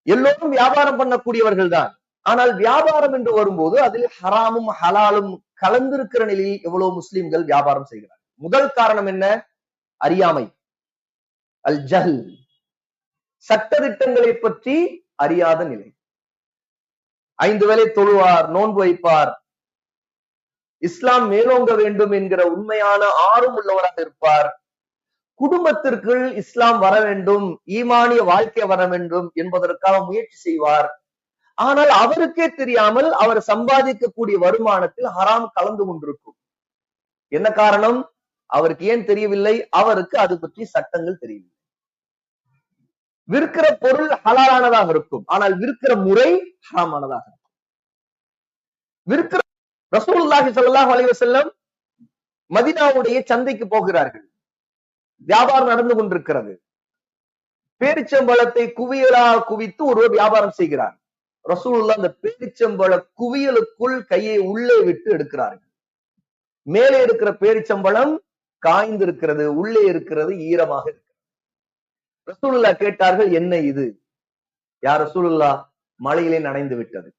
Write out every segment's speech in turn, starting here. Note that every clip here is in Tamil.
எல்லோரும் வியாபாரம் பண்ணக்கூடியவர்கள் தான். ஆனால் வியாபாரம் என்று வரும்போது அதில் ஹராமும் ஹலாலும் கலந்திருக்கிற நிலையில் எவ்வளவு முஸ்லிம்கள் வியாபாரம் செய்கிறார். முதல் காரணம் என்ன? அறியாமை, அல் ஜஹல், சட்டதிட்டங்களை பற்றி அறியாத நிலை. 5 வேளை தொழுவார், நோன்பு வைப்பார், இஸ்லாம் மேலோங்க வேண்டும் என்கிற உண்மையான ஆர்வம் உள்ளவராக இருப்பார். குடும்பத்திற்குள் இஸ்லாம் வர வேண்டும், ஈமானிய வாழ்க்கை வர வேண்டும் என்பதற்காக முயற்சி செய்வார். ஆனால் அவருக்கே தெரியாமல் அவர் சம்பாதிக்கக்கூடிய வருமானத்தில் ஹராம் கலந்து கொண்டிருக்கும். என்ன காரணம்? அவருக்கு ஏன் தெரியவில்லை? அவருக்கு அது பற்றி சட்டங்கள் தெரியவில்லை. விற்கிற பொருள் ஹலாலானதாக இருக்கும், ஆனால் விற்கிற முறை ஹராமானதாக இருக்கும். விற்கிற ரசூலுல்லாஹி ஸல்லல்லாஹு அலைஹி வஸல்லம் மதீனாவுடைய சந்தைக்கு போகிறார்கள். வியாபாரம் நடந்து கொண்டிருக்கிறது. பேரிச்சம்பழத்தை குவியலாக குவித்து ஒருவர் வியாபாரம் செய்கிறார். ரசூலுல்லாஹ் அந்த பேரிச்சம்பழ குவியலுக்குள் கையை உள்ளே விட்டு எடுக்கிறார்கள். மேலே இருக்கிற பேரிச்சம்பழம் காய்ந்திருக்கிறது, உள்ளே இருக்கிறது ஈரமாக இருக்கிறது. ரசூலுல்லாஹ் கேட்டார்கள், என்ன இது? யார் ரசூலுல்லாஹ்? மழையிலே நனைந்து விட்டது.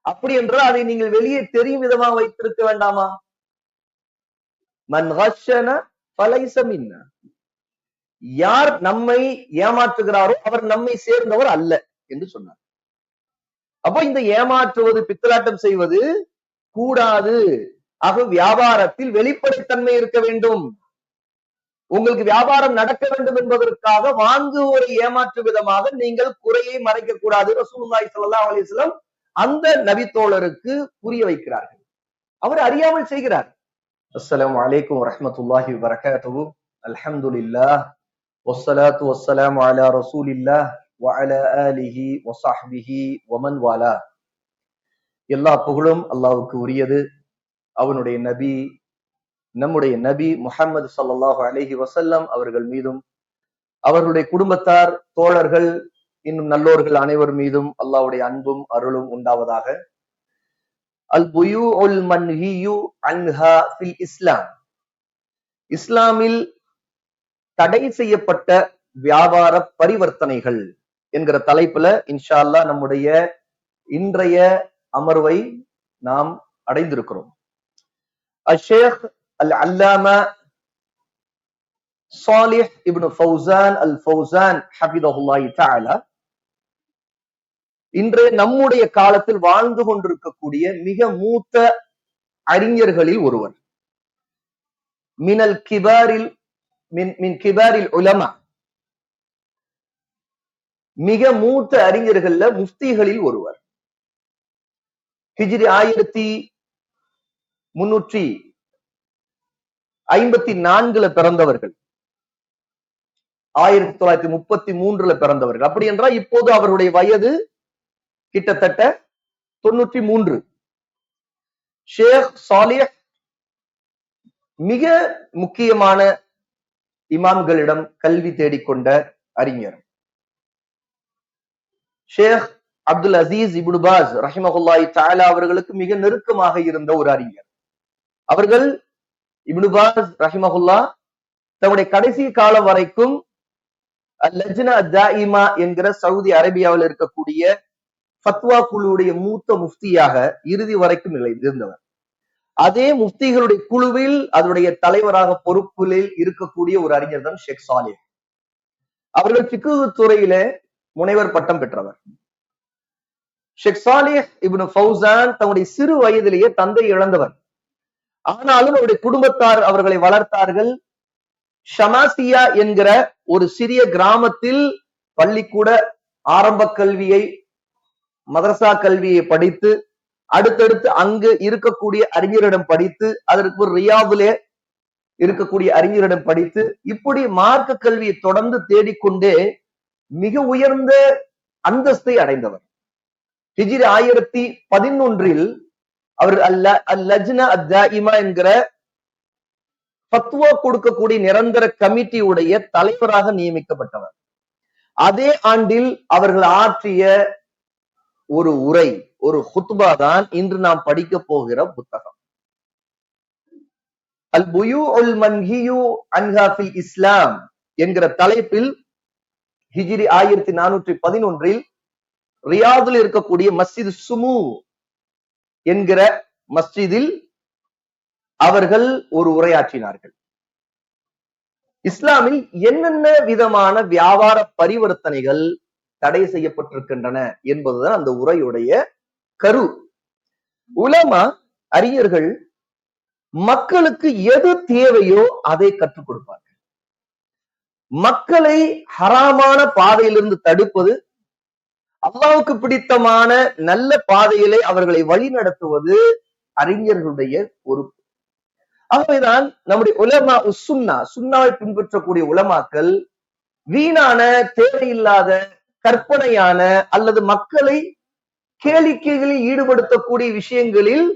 அப்படி என்றால் அதை நீங்கள் வெளியே தெரியும் விதமாக வைத்திருக்க வேண்டாமா? மன் கஷன ஃபலைஸ மின்னா, யார் நம்மை ஏமாற்றுகிறாரோ அவர் நம்மை சேர்ந்தவர் அல்ல என்று சொன்னார். அப்போ இந்த ஏமாற்றுவது, பித்தலாட்டம் செய்வது கூடாது. ஆக வியாபாரத்தில் வெளிப்படைத்தன்மை இருக்க வேண்டும். உங்களுக்கு வியாபாரம் நடக்க வேண்டும் என்பதற்காக வாங்குவோரை ஏமாற்று விதமாக நீங்கள் குறையை மறைக்க கூடாது. ரசூலுல்லாஹி ஸல்லல்லாஹு அலைஹி வஸல்லம் அந்த நபித்தோழருக்கு புரிய வைக்கிறார்கள். அவர் அறியாமல் செய்கிறார். அஸ்ஸலாமு அலைக்கும் வரஹ்மத்துல்லாஹி வபரகாத்துஹு. அல்ஹம்துலில்லாஹ் வஸ்ஸலாத்து வஸ்ஸலாமு அலா ரசூலில்லாஹ் வ அலா ஆலிஹி வ ஸஹ்பிஹி வ மன் வாலா. எல்லா புகழும் அல்லாஹ்வுக்கு உரியது. அவனுடைய நபி, நம்முடைய நபி முஹம்மது ஸல்லல்லாஹு அலைஹி வஸல்லம் அவர்கள் மீதும், அவர்களுடைய குடும்பத்தார், தோழர்கள், இன்னும் நல்லோர்கள் அனைவர் மீதும் அல்லாஹ்வுடைய அன்பும் அருளும் உண்டாவதாக. அல் புயூஉல் மன்ஹியு அன்ஹா ஃபில் இஸ்லாம், இஸ்லாமில் தடை செய்யப்பட்ட வியாபார பரிவர்த்தனைகள் என்கிற தலைப்புல இன்ஷா அல்லாஹ் நம்முடைய இன்றைய அமர்வை நாம் அடைந்திருக்கிறோம். அஷேக் அல் அல்லாமா சாலிஹ் இப்னு ஃபௌசான் அல் ஃபௌசான் ஹஃபிதஹுல்லாஹி தஆலா இன்று நம்முடைய காலத்தில் வாழ்ந்து கொண்டிருக்கக்கூடிய மிக மூத்த அறிஞர்களில் ஒருவர். மினல் கிபாரில் மின் கிபாரில் உலமா, மிக மூத்த அறிஞர்கள்ல முஃப்திகளில் ஒருவர். ஹிஜ்ரி 1354 பிறந்தவர்கள், 1933 பிறந்தவர்கள். அப்படி என்றால் இப்போது அவருடைய வயது கிட்டத்தட்ட 93. ஷேக் சாலிஹ் மிக முக்கியமான இமாம்களிடம் கல்வி தேடிக்கொண்ட அறிஞர். ஷேக் அப்துல் அசீஸ் இப்னு பாஸ் ரஹிமஹுல்லாஹி தஆலா அவர்களுக்கு மிக நெருக்கமாக இருந்த ஒரு அறிஞர். அவர்கள் இப்னு பாஸ் ரஹிமஹுல்லாஹ் தன்னுடைய கடைசி காலம் வரைக்கும் லஜ்னா தாயிமா என்கிற சவுதி அரேபியாவில் இருக்கக்கூடிய ஃபத்வா குழுவுடைய மூத்த முஃப்தியாக இறுதி வரைக்கும் இருந்தவர். அதே முஃப்திகளுடைய குழுவில் அதனுடைய தலைவராக பொறுப்பில் இருக்கக்கூடிய ஒரு அறிஞர் தான் ஷேக் சாலிஹ். அவர்கள் ஃபிக்ஹ் துறையில முனைவர் பட்டம் பெற்றவர். ஷேக் சாலிஹ் இப்னு ஃபௌசான் தன்னுடைய சிறு வயதிலேயே தந்தை இழந்தவர். ஆனாலும் அவருடைய குடும்பத்தார் அவர்களை வளர்த்தார்கள். ஷமாசியா என்கிற ஒரு சிறிய கிராமத்தில் பள்ளிக்கூட ஆரம்ப கல்வியை, மதரசா கல்வியை படித்து, அடுத்தடுத்து அங்கு இருக்கக்கூடிய அறிஞரிடம் படித்து, அதற்கு ரியாதிலே இருக்கக்கூடிய அறிஞரிடம் படித்து, இப்படி மார்க்க கல்வியை தொடர்ந்து தேடிக்கொண்டே மிக உயர்ந்த அந்தஸ்தை அடைந்தவர். ஹிஜ்ரி 1011 அவர் லஜ்னா தாயிமா என்கிற ஃபத்வா கொடுக்கக்கூடிய நிரந்தர கமிட்டியுடைய தலைவராக நியமிக்கப்பட்டவர். அதே ஆண்டில் அவர்கள் ஆற்றிய ஒரு உரை, ஒரு ஹுத்பா தான் இன்று நாம் படிக்க போகிற புத்தகம். அல் புயூஉல் மன்ஹியு அன்ஹா ஃபில் இஸ்லாம் என்கிற தலைப்பில் ஹிஜ்ரி 1411 ரியாதில் இருக்கக்கூடிய மஸ்ஜித் சுமு என்கிற மஸ்ஜிதில் அவர்கள் ஒரு உரையாற்றினார்கள். இஸ்லாமில் என்னென்ன விதமான வியாபார பரிவர்த்தனைகள் தடை செய்யப்பட்டிருக்கின்றன என்பதுதான் அந்த உரையுடைய கரு. உலமா அறிஞர்கள் மக்களுக்கு எது தேவையோ அதை கற்றுக் கொடுப்பார்கள். மக்களை ஹராமான பாதையிலிருந்து தடுப்பது, அல்லாஹ்வுக்கு பிடித்தமான நல்ல பாதையிலே அவர்களை வழி நடத்துவது அறிஞர்களுடைய பொறுப்பு. ஆகவேதான் நம்முடைய உலமா சுன்னாவை பின்பற்றக்கூடிய உலமாக்கள் வீணான, தேவையில்லாத, கற்பனையான அல்லது மக்களை கேளிக்கைகளில் ஈடுபடுத்தக்கூடிய விஷயங்களில்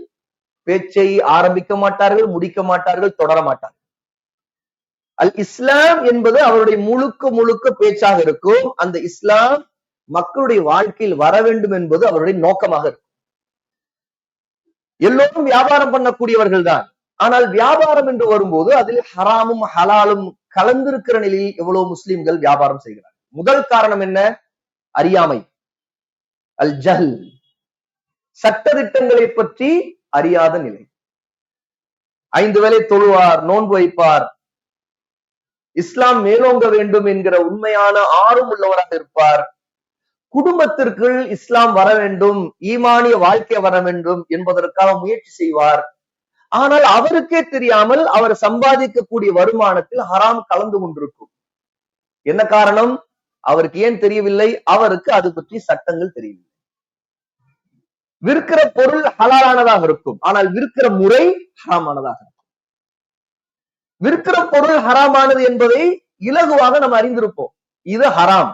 பேச்சை ஆரம்பிக்க மாட்டார்கள், முடிக்க மாட்டார்கள், தொடர மாட்டார்கள். அல் இஸ்லாம் என்பது அவருடைய முழுக்க பேச்சாக இருக்கும். அந்த இஸ்லாம் மக்களுடைய வாழ்க்கையில் வர வேண்டும் என்பது அவருடைய நோக்கமாக இருக்கும். எல்லோரும் வியாபாரம் பண்ணக்கூடியவர்கள் தான். ஆனால் வியாபாரம் என்று வரும்போது அதில் ஹராமும் ஹலாலும் கலந்திருக்கிற நிலையில் எவ்வளவு முஸ்லிம்கள் வியாபாரம் செய்கிறார்கள். முதல் காரணம் என்ன? அறியாமை, அல் ஜஹல், சட்டதிட்டங்களை பற்றி அறியாத நிலை. 5 வேளை தொழுவார், நோன்பு வைப்பார், இஸ்லாம் மேலோங்க வேண்டும் என்கிற உண்மையான ஆர்வம் உள்ளவராக இருப்பார். குடும்பத்திற்குள் இஸ்லாம் வர வேண்டும், ஈமானிய வாழ்க்கை வர வேண்டும் என்பதற்காக முயற்சி செய்வார். ஆனால் அவருக்கே தெரியாமல் அவர் சம்பாதிக்கக்கூடிய வருமானத்தில் ஹராம் கலந்து கொண்டிருக்கும். என்ன காரணம்? அவருக்கு ஏன் தெரியவில்லை? அவருக்கு அது பற்றி சட்டங்கள் தெரியவில்லை. விற்கிற பொருள் ஹலாலானதாக இருக்கும், ஆனால் விற்கிற முறை ஹராமானதாக இருக்கும். விற்கிற பொருள் ஹராமானது என்பதை இலகுவாக நம்ம அறிந்திருப்போம். இது ஹராம்.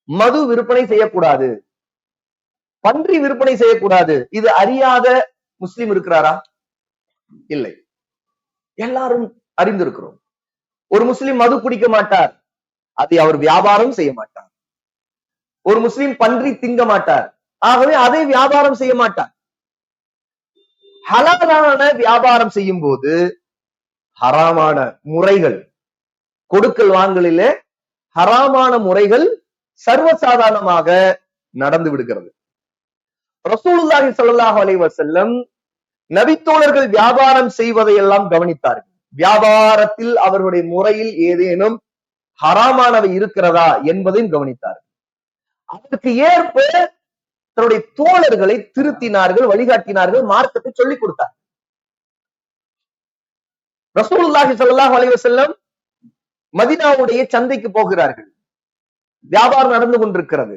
மது விற்பனை செய்யக்கூடாது, பன்றி விற்பனை செய்யக்கூடாது. இது அறியாத முஸ்லிம் இருக்கிறாரா? இல்லை, எல்லாரும் அறிந்திருக்கிறோம். ஒரு முஸ்லிம் மது குடிக்க மாட்டார், அதை அவர் வியாபாரம் செய்ய மாட்டார். ஒரு முஸ்லிம் பன்றி திங்க மாட்டார், ஆகவே அதை வியாபாரம் செய்ய மாட்டார். ஹலாலான வியாபாரம் செய்யும் போது ஹராமான முறைகள், கொடுக்கல் வாங்கலிலே ஹராமான முறைகள் சர்வசாதாரணமாக நடந்து விடுகிறது. ரசூலுல்லாஹி ஸல்லல்லாஹு அலைஹி வஸல்லம் நபித்தோழர்கள் வியாபாரம் செய்வதையெல்லாம் கவனித்தார்கள். வியாபாரத்தில் அவர்களுடைய முறையில் ஏதேனும் ஹராமானவை இருக்கிறதா என்பதையும் கவனித்தார்கள். அதற்கு ஏற்ப தன்னுடைய தோழர்களை திருத்தினார்கள், வழிகாட்டினார்கள், மார்க்கத்தை சொல்லிக் கொடுத்தார்கள். ரசூலுல்லாஹி ஸல்லல்லாஹு அலைஹி வஸல்லம் மதீனாவுடைய சந்தைக்கு போகிறார்கள். வியாபாரம் நடந்து கொண்டிருக்கிறது.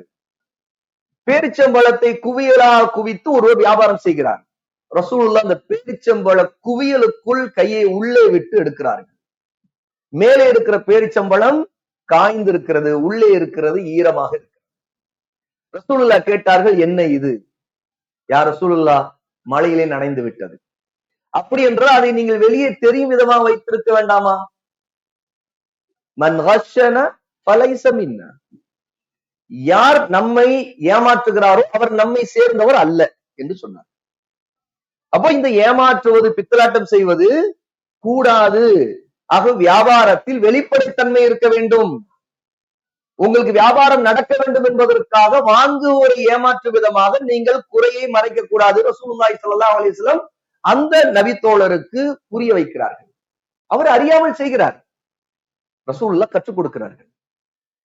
பேரிச்சம்பழத்தை குவியலாக குவித்து ஒருவர் வியாபாரம் செய்கிறார். ரசூலுல்லாஹ் அந்த பேரிச்சம்பழ குவியலுக்குள் கையை உள்ளே விட்டு எடுக்கிறார்கள். மேலே இருக்கிற பேரிச்சம்பழம் காய்ந்திருக்கிறது, உள்ளே இருக்கிறது ஈரமாக இருக்கிறது. ரசூலுல்லாஹ் கேட்டார்கள், என்ன இது? யார் ரசூலுல்லாஹ்? மழையிலே நனைந்து விட்டது. அப்படி என்றால் அதை நீங்கள் வெளியே தெரியும் விதமாக வைத்திருக்க வேண்டாமா? மன் கஷன ஃபலைஸ மின்னா, யார் நம்மை ஏமாற்றுகிறாரோ அவர் நம்மை சேர்ந்தவர் அல்ல என்று சொன்னார். அப்போ இந்த ஏமாற்றுவது, பித்தலாட்டம் செய்வது கூடாது. ஆக வியாபாரத்தில் வெளிப்படைத்தன்மை இருக்க வேண்டும். உங்களுக்கு வியாபாரம் நடக்க வேண்டும் என்பதற்காக வாங்குவோரை ஏமாற்று விதமாக நீங்கள் குறையை மறைக்க கூடாது. ரசூலுல்லாஹி ஸல்லல்லாஹு அலைஹி வஸல்லம் அந்த நபித்தோழருக்கு புரிய வைக்கிறார்கள். அவர் அறியாமல் செய்கிறார், ரசூலுல்லாஹ் கற்றுக் கொடுக்கிறார்கள்.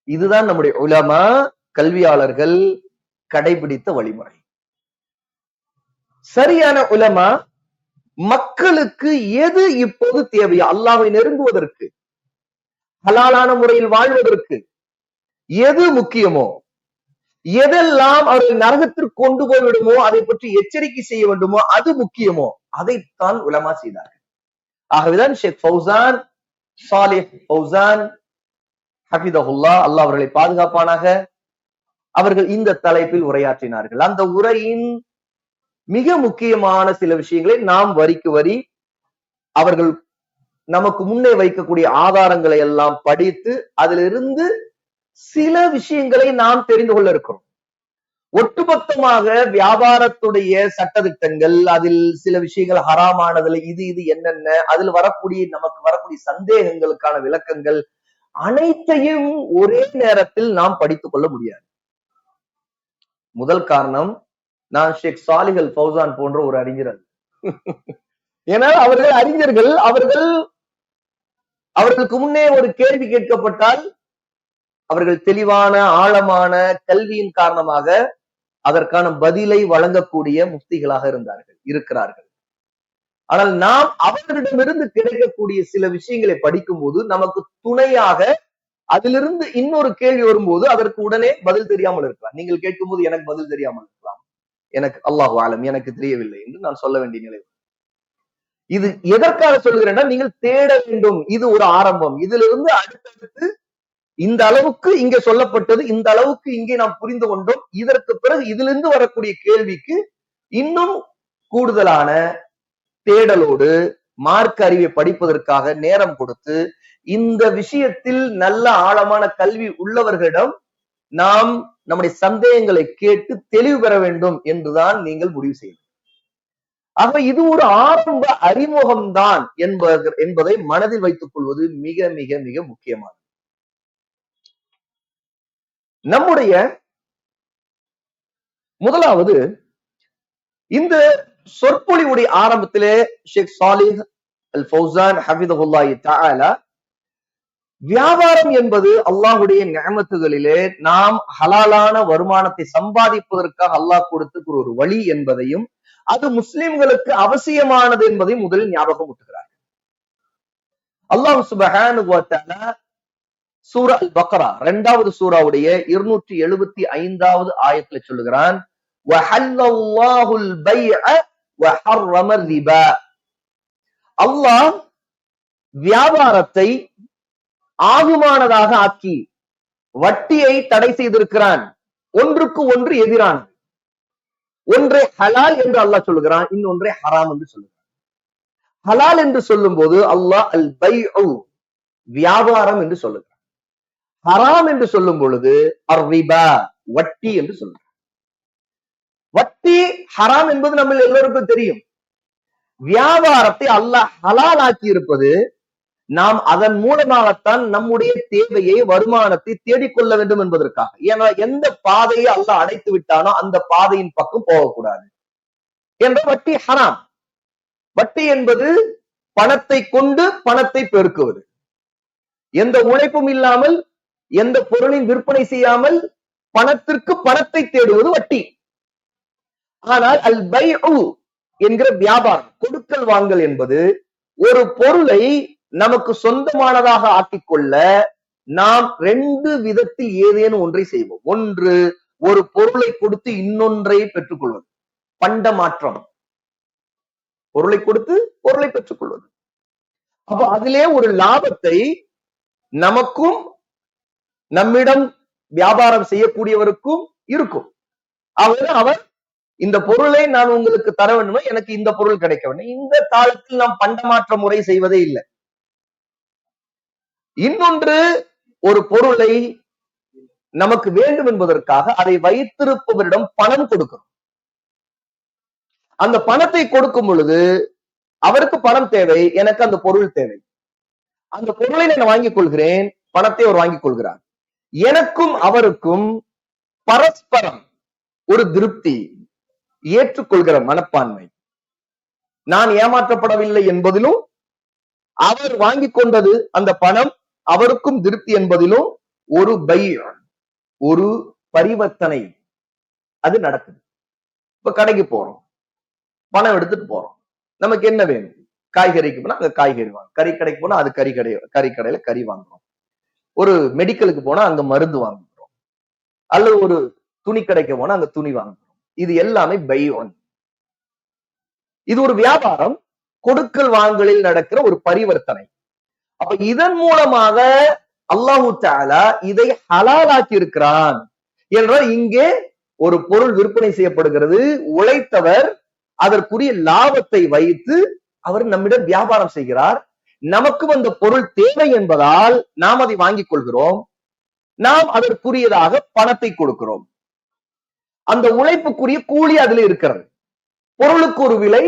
இதுதான் நம்முடைய உலமா, கல்வியாளர்கள் கடைபிடித்த வழிமுறை. சரியான உலமா மக்களுக்கு எது இப்போது தேவையோ, அல்லாஹ்வை நெருங்குவதற்கு, ஹலாலான முறையில் வாழ்வதற்கு எது முக்கியமோ, எதெல்லாம் அவர்கள் நரகத்திற்கு கொண்டு போய்விடுமோ, அதை பற்றி எச்சரிக்கை செய்ய வேண்டுமோ, அது முக்கியமோ, அதைத்தான் உலமா செய்தார்கள். ஆகவேதான் ஷேக் ஃபௌசான், சாலிஹ் ஃபௌசான் ஹஃபிதஹுல்லாஹ், அல்லாஹ் அவர்களை பாதுகாப்பானாக, அவர்கள் இந்த தலைப்பில் உரையாற்றினார்கள். அந்த உரையின் மிக முக்கியமான சில விஷயங்களை நாம் வரிக்கு வரி அவர்கள் நமக்கு முன்னே வைக்கக்கூடிய ஆதாரங்களை எல்லாம் படித்து அதிலிருந்து சில விஷயங்களை நாம் தெரிந்து கொள்ள இருக்கிறோம். ஒட்டுமொத்தமாக வியாபாரத்துடைய சட்டதிட்டங்கள், அதில் சில விஷயங்கள் ஹராமானதுல இது என்னென்ன, அதில் வரக்கூடிய நமக்கு வரக்கூடிய சந்தேகங்களுக்கான விளக்கங்கள் அனைத்தையும் ஒரே நேரத்தில் நாம் படித்துக் கொள்ள முடியாது. முதல் காரணம், நான் ஷேக் சாலிஹ் அல் ஃபௌசான் போன்ற ஒரு அறிஞர். ஏன்னா அவர்கள் அறிஞர்கள், அவர்களுக்கு முன்னே ஒரு கேள்வி கேட்கப்பட்டால் அவர்கள் தெளிவான ஆழமான கல்வியின் காரணமாக அதற்கான பதிலை வழங்கக்கூடிய முஃப்திகளாக இருக்கிறார்கள். ஆனால் நாம் அவர்களிடமிருந்து கிடைக்கக்கூடிய சில விஷயங்களை படிக்கும் போது நமக்கு துணையாக அதிலிருந்து இன்னொரு கேள்வி வரும்போது அதற்கு உடனே பதில் தெரியாமல் இருக்கலாம். நீங்கள் கேட்கும் போது எனக்கு பதில் தெரியாமல் இருக்கலாம், எனக்கு அல்லாஹு ஆலம் எனக்கு தெரியவில்லை என்று நான் சொல்ல வேண்டிய நிலை. இது எதற்காக சொல்கிறேன்னா, நீங்கள் தேட வேண்டும். இது ஒரு ஆரம்பம். இதிலிருந்து அடுத்தடுத்து இந்த அளவுக்கு இங்கே சொல்லப்பட்டது, இந்த அளவுக்கு இங்கே நாம் புரிந்து கொண்டோம். இதற்கு பிறகு இதிலிருந்து வரக்கூடிய கேள்விக்கு இன்னும் கூடுதலான தேடலோடு மார்க்க அறிவை படிப்பதற்காக நேரம் கொடுத்து இந்த விஷயத்தில் நல்ல ஆழமான கல்வி உள்ளவர்களிடம் நாம் நம்முடைய சந்தேகங்களை கேட்டு தெளிவு பெற வேண்டும் என்றுதான் நீங்கள் முடிவு செய்யணும். ஆக இது ஒரு ஆரம்ப அறிமுகம்தான் என்பதை மனதில் வைத்துக் கொள்வது மிக மிக மிக முக்கியமானது. நம்முடைய முதலாவது, இந்த சொற்பொழிவுடைய ஆரம்பத்திலே ஷேக் சாலிஹ் அல் ஃபௌசான் ஹஃபிதஹுல்லாஹி தஆலா வியாபாரம் என்பது அல்லாஹ்வுடைய நிஅமத்துகளிலே நாம் ஹலாலான வருமானத்தை சம்பாதிப்பதற்காக அல்லாஹ் கொடுத்த ஒரு வழி என்பதையும் அது முஸ்லிம்களுக்கு அவசியமானது என்பதையும் முதலில் ஞாபகம் ஊட்டுகிறார். அல்லாஹ் சுப்ஹானஹு வ தஆலா சூரா அல் பக்ரா 2வது சூராவுடைய 275வது ஆயத்துல சொல்லுகிறான், வஹல்லல்லாஹுல் பைஅ வஹர்ரம ரிபா. அல்லாஹ் வியாபாரத்தை ஆகுமானதாக ஆக்கி வட்டியை தடை செய்திருக்கிறான். ஒன்றுக்கு ஒன்று எதிரானது. ஒன்றை ஹலால் என்று அல்லாஹ் சொல்லுகிறான், இன்னொன்றை ஹராம் என்று சொல்லுகிறான். ஹலால் என்று சொல்லும் போது அல்லாஹ் அல் பைஉ வியாபாரம் என்று சொல்லுகிறான். ஹராம் என்று சொல்லும் பொழுது அர்ரிபா வட்டி என்று சொல்லுகிறான். வட்டி ஹராம் என்பது நம்ம எல்லோருக்கும் தெரியும். வியாபாரத்தை அல்லாஹ் ஹலால் ஆக்கி இருப்பது நாம் அதன் மூலமாகத்தான் நம்முடைய தேவையை வருமானத்தை தேடிக்கொள்ள வேண்டும் என்பதற்காக. ஏன்னா எந்த பாதையை அல்லாஹ் அடைத்து விட்டானோ அந்த பாதையின் பக்கம் போகக்கூடாது என்ற வட்டி ஹராம். வட்டி என்பது பணத்தை கொண்டு பணத்தை பெருக்குவது. எந்த உழைப்பும் இல்லாமல் எந்த பொருளின் விற்பனை செய்யாமல் பணத்திற்கு பணத்தை தேடுவது வட்டி. ஆனால் அல் பைஉ என்கிற வியாபாரம், கொடுக்கல் வாங்கல் என்பது ஒரு பொருளை நமக்கு சொந்தமானதாக ஆக்கிக்கொள்ள நாம் 2 விதத்தில் ஏதேனும் ஒன்றை செய்வோம். ஒன்று, ஒரு பொருளை கொடுத்து இன்னொன்றை பெற்றுக்கொள்வது, பண்ட மாற்றம். பொருளை கொடுத்து பொருளை பெற்றுக்கொள்வது. அப்ப அதிலே ஒரு லாபத்தை நமக்கும் நம்மிடம் வியாபாரம் செய்யக்கூடியவருக்கும் இருக்கும். அவர் இந்த பொருளை நான் உங்களுக்கு தர வேண்டுமா, எனக்கு இந்த பொருள் கிடைக்க வேண்டும். இந்த காலத்தில் நாம் பண்டமாற்ற முறை செய்வதே இல்லை. இன்னொன்று, ஒரு பொருளை நமக்கு வேண்டும் என்பதற்காக அதை வைத்திருப்பவரிடம் பணம் கொடுக்கிறோம். அந்த பணத்தை கொடுக்கும் பொழுது அவருக்கு பணம் தேவை, எனக்கு அந்த பொருள் தேவை. அந்த பொருளை நான் வாங்கிக் கொள்கிறேன், பணத்தை அவர் வாங்கிக் கொள்கிறார். எனக்கும் அவருக்கும் பரஸ்பரம் ஒரு திருப்தி, ஏற்றுக்கொள்கிற மனப்பான்மை. நான் ஏமாற்றப்படவில்லை என்பதிலும், அவர் வாங்கிக் கொண்டது அந்த பணம் அவருக்கும் திருப்தி என்பதிலும் ஒரு ஒரு பரிவர்த்தனை அது நடக்குது. இப்ப கடைக்கு போறோம், பணம் எடுத்துட்டு போறோம். நமக்கு என்ன வேணும்? காய்கறிக்கு போனா அங்க காய்கறி வாங்க, கறி கடைக்கு போனா அது கறிக்கடையில கறி வாங்குறோம். ஒரு மெடிக்கலுக்கு போனா அங்க மருந்து வாங்குறோம், அல்லது ஒரு துணி கடைக்கு போனா அங்க துணி வாங்குறோம். இது எல்லாமே பைஒன். இது ஒரு வியாபாரம், கொடுக்கல் வாங்கலில் நடக்கிற ஒரு பரிவர்த்தனை. அப்ப இதன் மூலமாக அல்லாஹு தஆலா இதை ஹலாலாக்கி இருக்கிறான் என்றால், இங்கே ஒரு பொருள் விற்பனை செய்யப்படுகிறது, உழைத்தவர் அதற்குரிய லாபத்தை வைத்து அவர் நம்மிடம் வியாபாரம் செய்கிறார். நமக்கும் அந்த பொருள் தேவை என்பதால் நாம் அதை வாங்கிக் கொள்கிறோம். நாம் அதற்குரியதாக பணத்தை கொடுக்கிறோம். அந்த உழைப்புக்குரிய கூலி அதுல இருக்கிறது. பொருளுக்கு ஒரு விலை,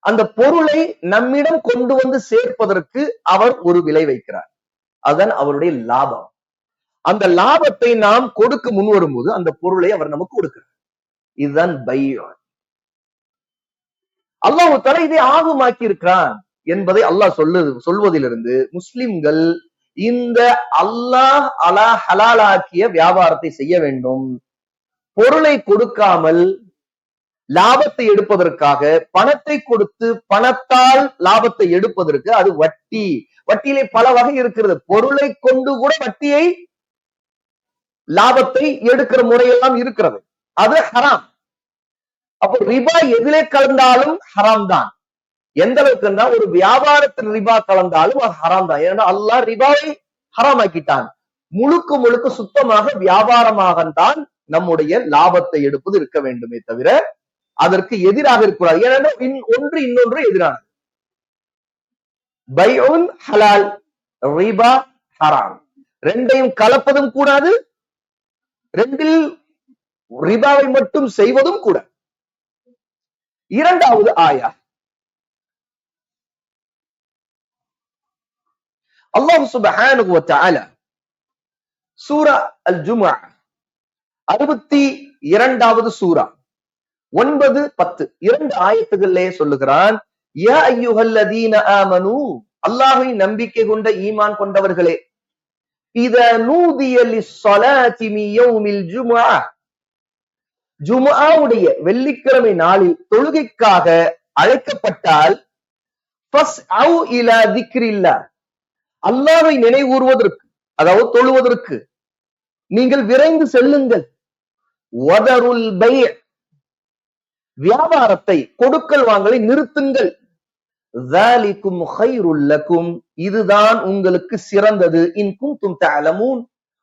அந்த பொருளை நம்மிடம் கொண்டு வந்து சேர்ப்பதற்கு அவர் ஒரு விலை வைக்கிறார். அதுதான் அவருடைய லாபம். அந்த லாபத்தை நாம் கொடுக்க முன் வரும்போது அந்த பொருளை அவர் நமக்கு கொடுக்கிறார். இதுதான் பைஅ. அல்லாஹ் தஆலா இதை ஆகுமாக்கி இருக்கிறான் என்பதை அல்லாஹ் சொல்வதிலிருந்து முஸ்லிம்கள் இந்த அல்லாஹ் ஹலாலாக்கிய வியாபாரத்தை செய்ய வேண்டும். பொருளை கொடுக்காமல் லாபத்தை எடுப்பதற்காக பணத்தை கொடுத்து பணத்தால் லாபத்தை எடுப்பதற்கு அது வட்டி. வட்டியிலே பல வகை இருக்கிறது. பொருளை கொண்டு கூட வட்டியை லாபத்தை எடுக்கிற முறையெல்லாம் இருக்கிறது. அது ஹராம். அப்போ ரிபா எதிலே கலந்தாலும் ஹராம் தான். எந்த அளவுக்குன்னா ஒரு வியாபாரத்தில் ரிபா கலந்தாலும் அது ஹராம் தான். ஏன்னா அல்லாஹ் ரிபாவை ஹராமாக்கிட்டான். முழுக்க முழுக்க சுத்தமாக வியாபாரமாகத்தான் நம்முடைய லாபத்தை எடுப்பது இருக்க வேண்டுமே தவிர அதற்கு எதிராக இருக்கிறார். ஏனென்றால் ஒன்று இன்னொன்று எதிரானது. பைஉன் ஹலால், ரிபா ஹராம். ரெண்டையும் கலப்பதும் கூடாது, ரெண்டில் ரிபாவை மட்டும் செய்வதும் கூட. இரண்டாவது ஆயா, அல்லாஹ் சுப்ஹானஹு வ தஆலா சூரா அல் ஜும்ஆ 62வது சூரா 9, 10 இரண்டு ஆயத்துகளிலே சொல்லுகிறான், யா அய்யுஹல்லதீன ஆமனூ, அல்லாஹ்வை நம்பிக்கை கொண்ட ஈமான் கொண்டவர்களே, இதா நூதிய லிஸ்ஸலாத்தி மின் யௌமில் ஜும்ஆ, ஜும்ஆவுடைய வெள்ளிக்கிழமை நாளில் தொழுகைக்காக அழைக்கப்பட்டால் ஃபஸ்அவு இலா திக்ரில்லாஹ், அல்லாஹ்வை நினைவூர்வதற்கு, அதாவது தொழுவதற்கு நீங்கள் விரைந்து செல்லுங்கள். வதருல் பைஅ, வியாபாரத்தை கொடுக்கல் வாங்கலை நிறுத்துங்கள். ذَلِكُمْ خَيْرٌ لَكُمْ, இதுதான் உங்களுக்கு சிறந்தது. இன் குன்தும் தஅலமூன்,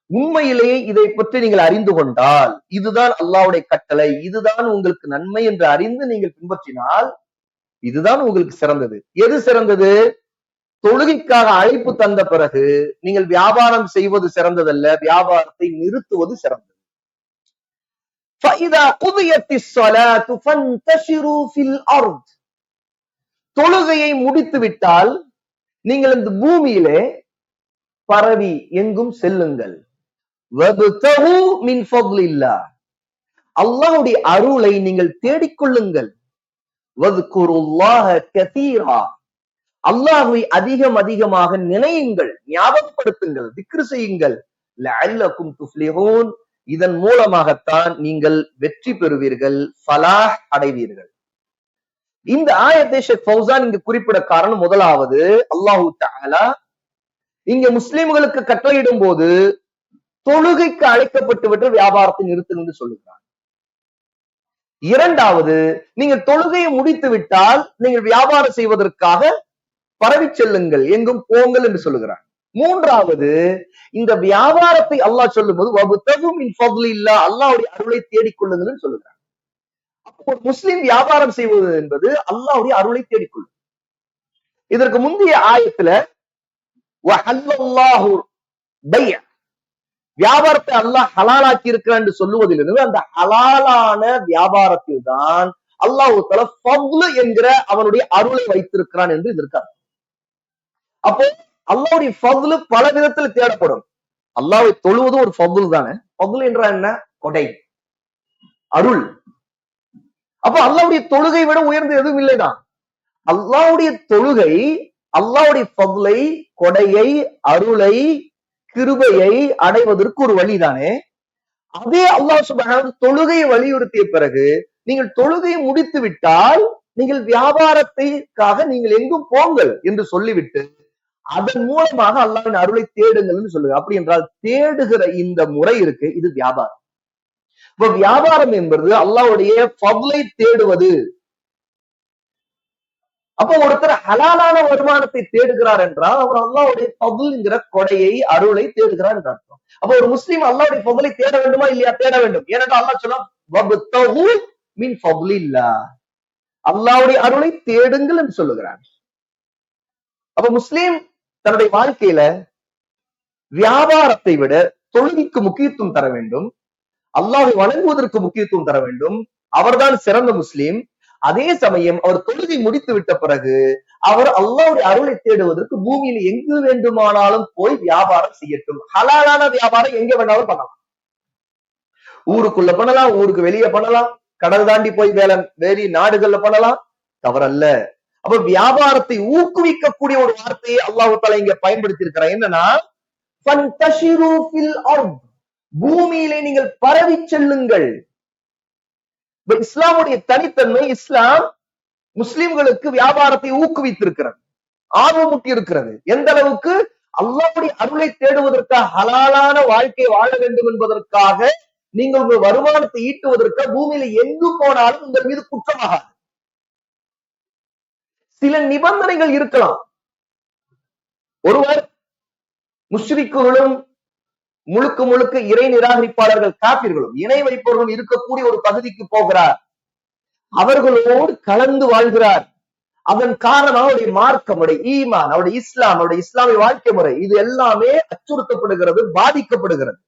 உண்மையிலேயே இதை பற்றி நீங்கள் அறிந்து கொண்டால், இதுதான் அல்லாஹ்வுடைய கட்டளை, இதுதான் உங்களுக்கு நன்மை என்று அறிந்து நீங்கள் பின்பற்றினால் இதுதான் உங்களுக்கு சிறந்தது. எது சிறந்தது? தொழுகைக்காக அழைப்பு தந்த பிறகு நீங்கள் வியாபாரம் செய்வது சிறந்ததல்ல, வியாபாரத்தை நிறுத்துவது சிறந்தது. فَإِذَا قُضِيَتِ الصَّلَاةُ فَانْتَشِرُوا فِي الْأَرْضِ, தொழுகையை முடித்து விட்டால் நீங்கள் இந்த பூமியிலே பரவி எங்கும் செல்லுங்கள். وَابْتَغُوا مِنْ فَضْلِ اللَّهِ, அல்லாஹ்வுடைய அருளை நீங்கள் தேடிக்கொள்ளுங்கள். وَاذْكُرُوا اللَّهَ كَثِيرًا, அல்லாஹ்வை அதிகமாக நினையுங்கள், ஞாபகப்படுத்துங்கள், திக்ர் செய்யுங்கள். லஅல்லகும் துஃப்லிஹூன், இதன் மூலமாகத்தான் நீங்கள் வெற்றி பெறுவீர்கள், ஃபலாஹ் அடைவீர்கள். இந்த ஆயத்தை ஷேக் ஃபௌசான் இங்கு குறிப்பிட காரணம், முதலாவது அல்லாஹ் தஆலா இங்க முஸ்லிம்களுக்கு கட்டளையிடும் போது தொழுகைக்கு அழைக்கப்பட்டு விட்டு வியாபாரத்தை நிறுத்துங்கள் என்று சொல்லுகிறார். இரண்டாவது, நீங்க தொழுகையை முடித்து விட்டால் நீங்கள் வியாபாரம் செய்வதற்காக பரவி செல்லுங்கள், எங்கும் போங்கள் என்று சொல்லுகிறார். மூன்றாவது, இந்த வியாபாரத்தை அல்லாஹ் சொல்லும்போது வபுதகு மின் ஃபضலில்லாஹ், அல்லாஹ்வுடைய அருளை தேடிக்கொள்ளுங்கள் என்று சொல்லுகிறார். அப்போ முஸ்லிம் வியாபாரம் செய்வது என்பது அல்லாஹ்வுடைய அருளை தேடிக்கொள்ளும். இதற்கு முந்தைய ஆயத்துல வஹல்லல்லாஹு பைஅ, வியாபாரத்தை அல்லாஹ் ஹலாலாக்கி இருக்கிறான் என்று சொல்லுவதிலிருந்து அந்த ஹலாலான வியாபாரத்தில் தான் அல்லாஹ் தஆலா ஃபضல் என்கிற அவனுடைய அருளை வைத்திருக்கிறான் என்று இதற்கு. அப்போ அல்லாஹ்வுடைய ஃபضல் பல விதத்துல தேடப்படும். அல்லாஹ்வை தொழுவது ஒரு ஃபضல் தானே. ஃபضல் என்றால் என்ன? கொடை, அருள். அப்போ அல்லாஹ்வுடைய தொழுகை விட உயர்ந்து எதுவும் இல்லைதான். அல்லாஹ்வுடைய தொழுகை அல்லாஹ்வுடைய ஃபضலை, கொடையை, அருளை, கிருபையை அடைவதற்கு ஒரு வழிதானே. அதே அல்லாஹ் சுப்ஹானஹு தொழுகையை வலியுறுத்திய பிறகு நீங்கள் தொழுகையை முடித்து விட்டால் நீங்கள் வியாபாரத்திற்காக நீங்கள் எங்கும் போங்கள் என்று சொல்லிவிட்டு அதன் மூலமாக அல்லாஹ்வின் அருளை தேடுங்கள் சொல்லுங்க. அப்படி என்றால் தேடுகிற இந்த முறை இருக்கு, இது வியாபாரம். இப்ப வியாபாரம் என்பது அல்லாஹ்வுடைய ஃபضலை தேடுவது. அப்போ ஒருத்தர் ஹலாலான வருமானத்தை தேடுகிறார் என்றால் அவர் அல்லாஹ்வுடைய ஃபضல் என்கிற கொடையை, அருளை தேடுகிறார் என்று அர்த்தம். அப்போ ஒரு முஸ்லிம் அல்லாஹ்வுடைய ஃபضலை தேட வேண்டுமா இல்லையா? தேட வேண்டும். ஏனென்றால் அல்லாஹ் சொன்னான் வபுதகு மின் ஃபضலில்லாஹ், அல்லாஹ்வுடைய அருளை தேடுங்கள் என்று சொல்லுகிறார். அப்ப முஸ்லிம் தன்னுடைய வாழ்க்கையில வியாபாரத்தை விட தொழுகைக்கு முக்கியத்துவம் தர வேண்டும், அல்லாஹ்வை வணங்குவதற்கு முக்கியத்துவம் தர வேண்டும். அவர்தான் சிறந்த முஸ்லிம். அதே சமயம் அவர் தொழுகை முடித்து விட்ட பிறகு அவர் அல்லாஹ்வுடைய அருளை தேடுவதற்கு பூமியில எங்கு வேண்டுமானாலும் போய் வியாபாரம் செய்யட்டும். ஹலாலான வியாபாரம் எங்க வேணாலும் பண்ணலாம். ஊருக்குள்ள பண்ணலாம், ஊருக்கு வெளியே பண்ணலாம், கடல் தாண்டி போய் வேறு நாடுகள்ல பண்ணலாம், தவறல்ல. அப்ப வியாபாரத்தை ஊக்குவிக்கக்கூடிய ஒரு வார்த்தையை அல்லாஹ் தஆலா இங்க பயன்படுத்தி இருக்கிறார். என்னன்னா, ஃபன்தஷிரு ஃபில் அர்த், பூமியிலே நீங்கள் பரவி செல்லுங்கள். இஸ்லாமுடைய தனித்தன்மை, இஸ்லாம் முஸ்லிம்களுக்கு வியாபாரத்தை ஊக்குவித்திருக்கிறது, ஆர்வமூட்டி இருக்கிறது. எந்த அளவுக்கு? அல்லாஹ்வுடைய அருளை தேடுவதற்காக, ஹலாலான வாழ்க்கை வாழ வேண்டும் என்பதற்காக, நீங்கள் உங்கள் வருமானத்தை ஈட்டுவதற்காக பூமியில எங்கு போனாலும் உங்கள் மீது குற்றமாகாது. சில நிபந்தனைகள் இருக்கலாம். ஒருவர் முஷ்ரிக்குகளும் முழுக்க முழுக்க இறை நிராகரிப்பாளர்கள், காபிர்களும் இணை வைப்பவர்களும் இருக்கக்கூடிய ஒரு பகுதிக்கு போகிறார், அவர்களோடு கலந்து வாழ்கிறார். அதன் காரணம் அவருடைய மார்க்கம், அவருடைய ஈமான், அவருடைய இஸ்லாம், அவருடைய இஸ்லாமிய வாழ்க்கை முறை, இது எல்லாமே அச்சுறுத்தப்படுகிறது, பாதிக்கப்படுகிறது.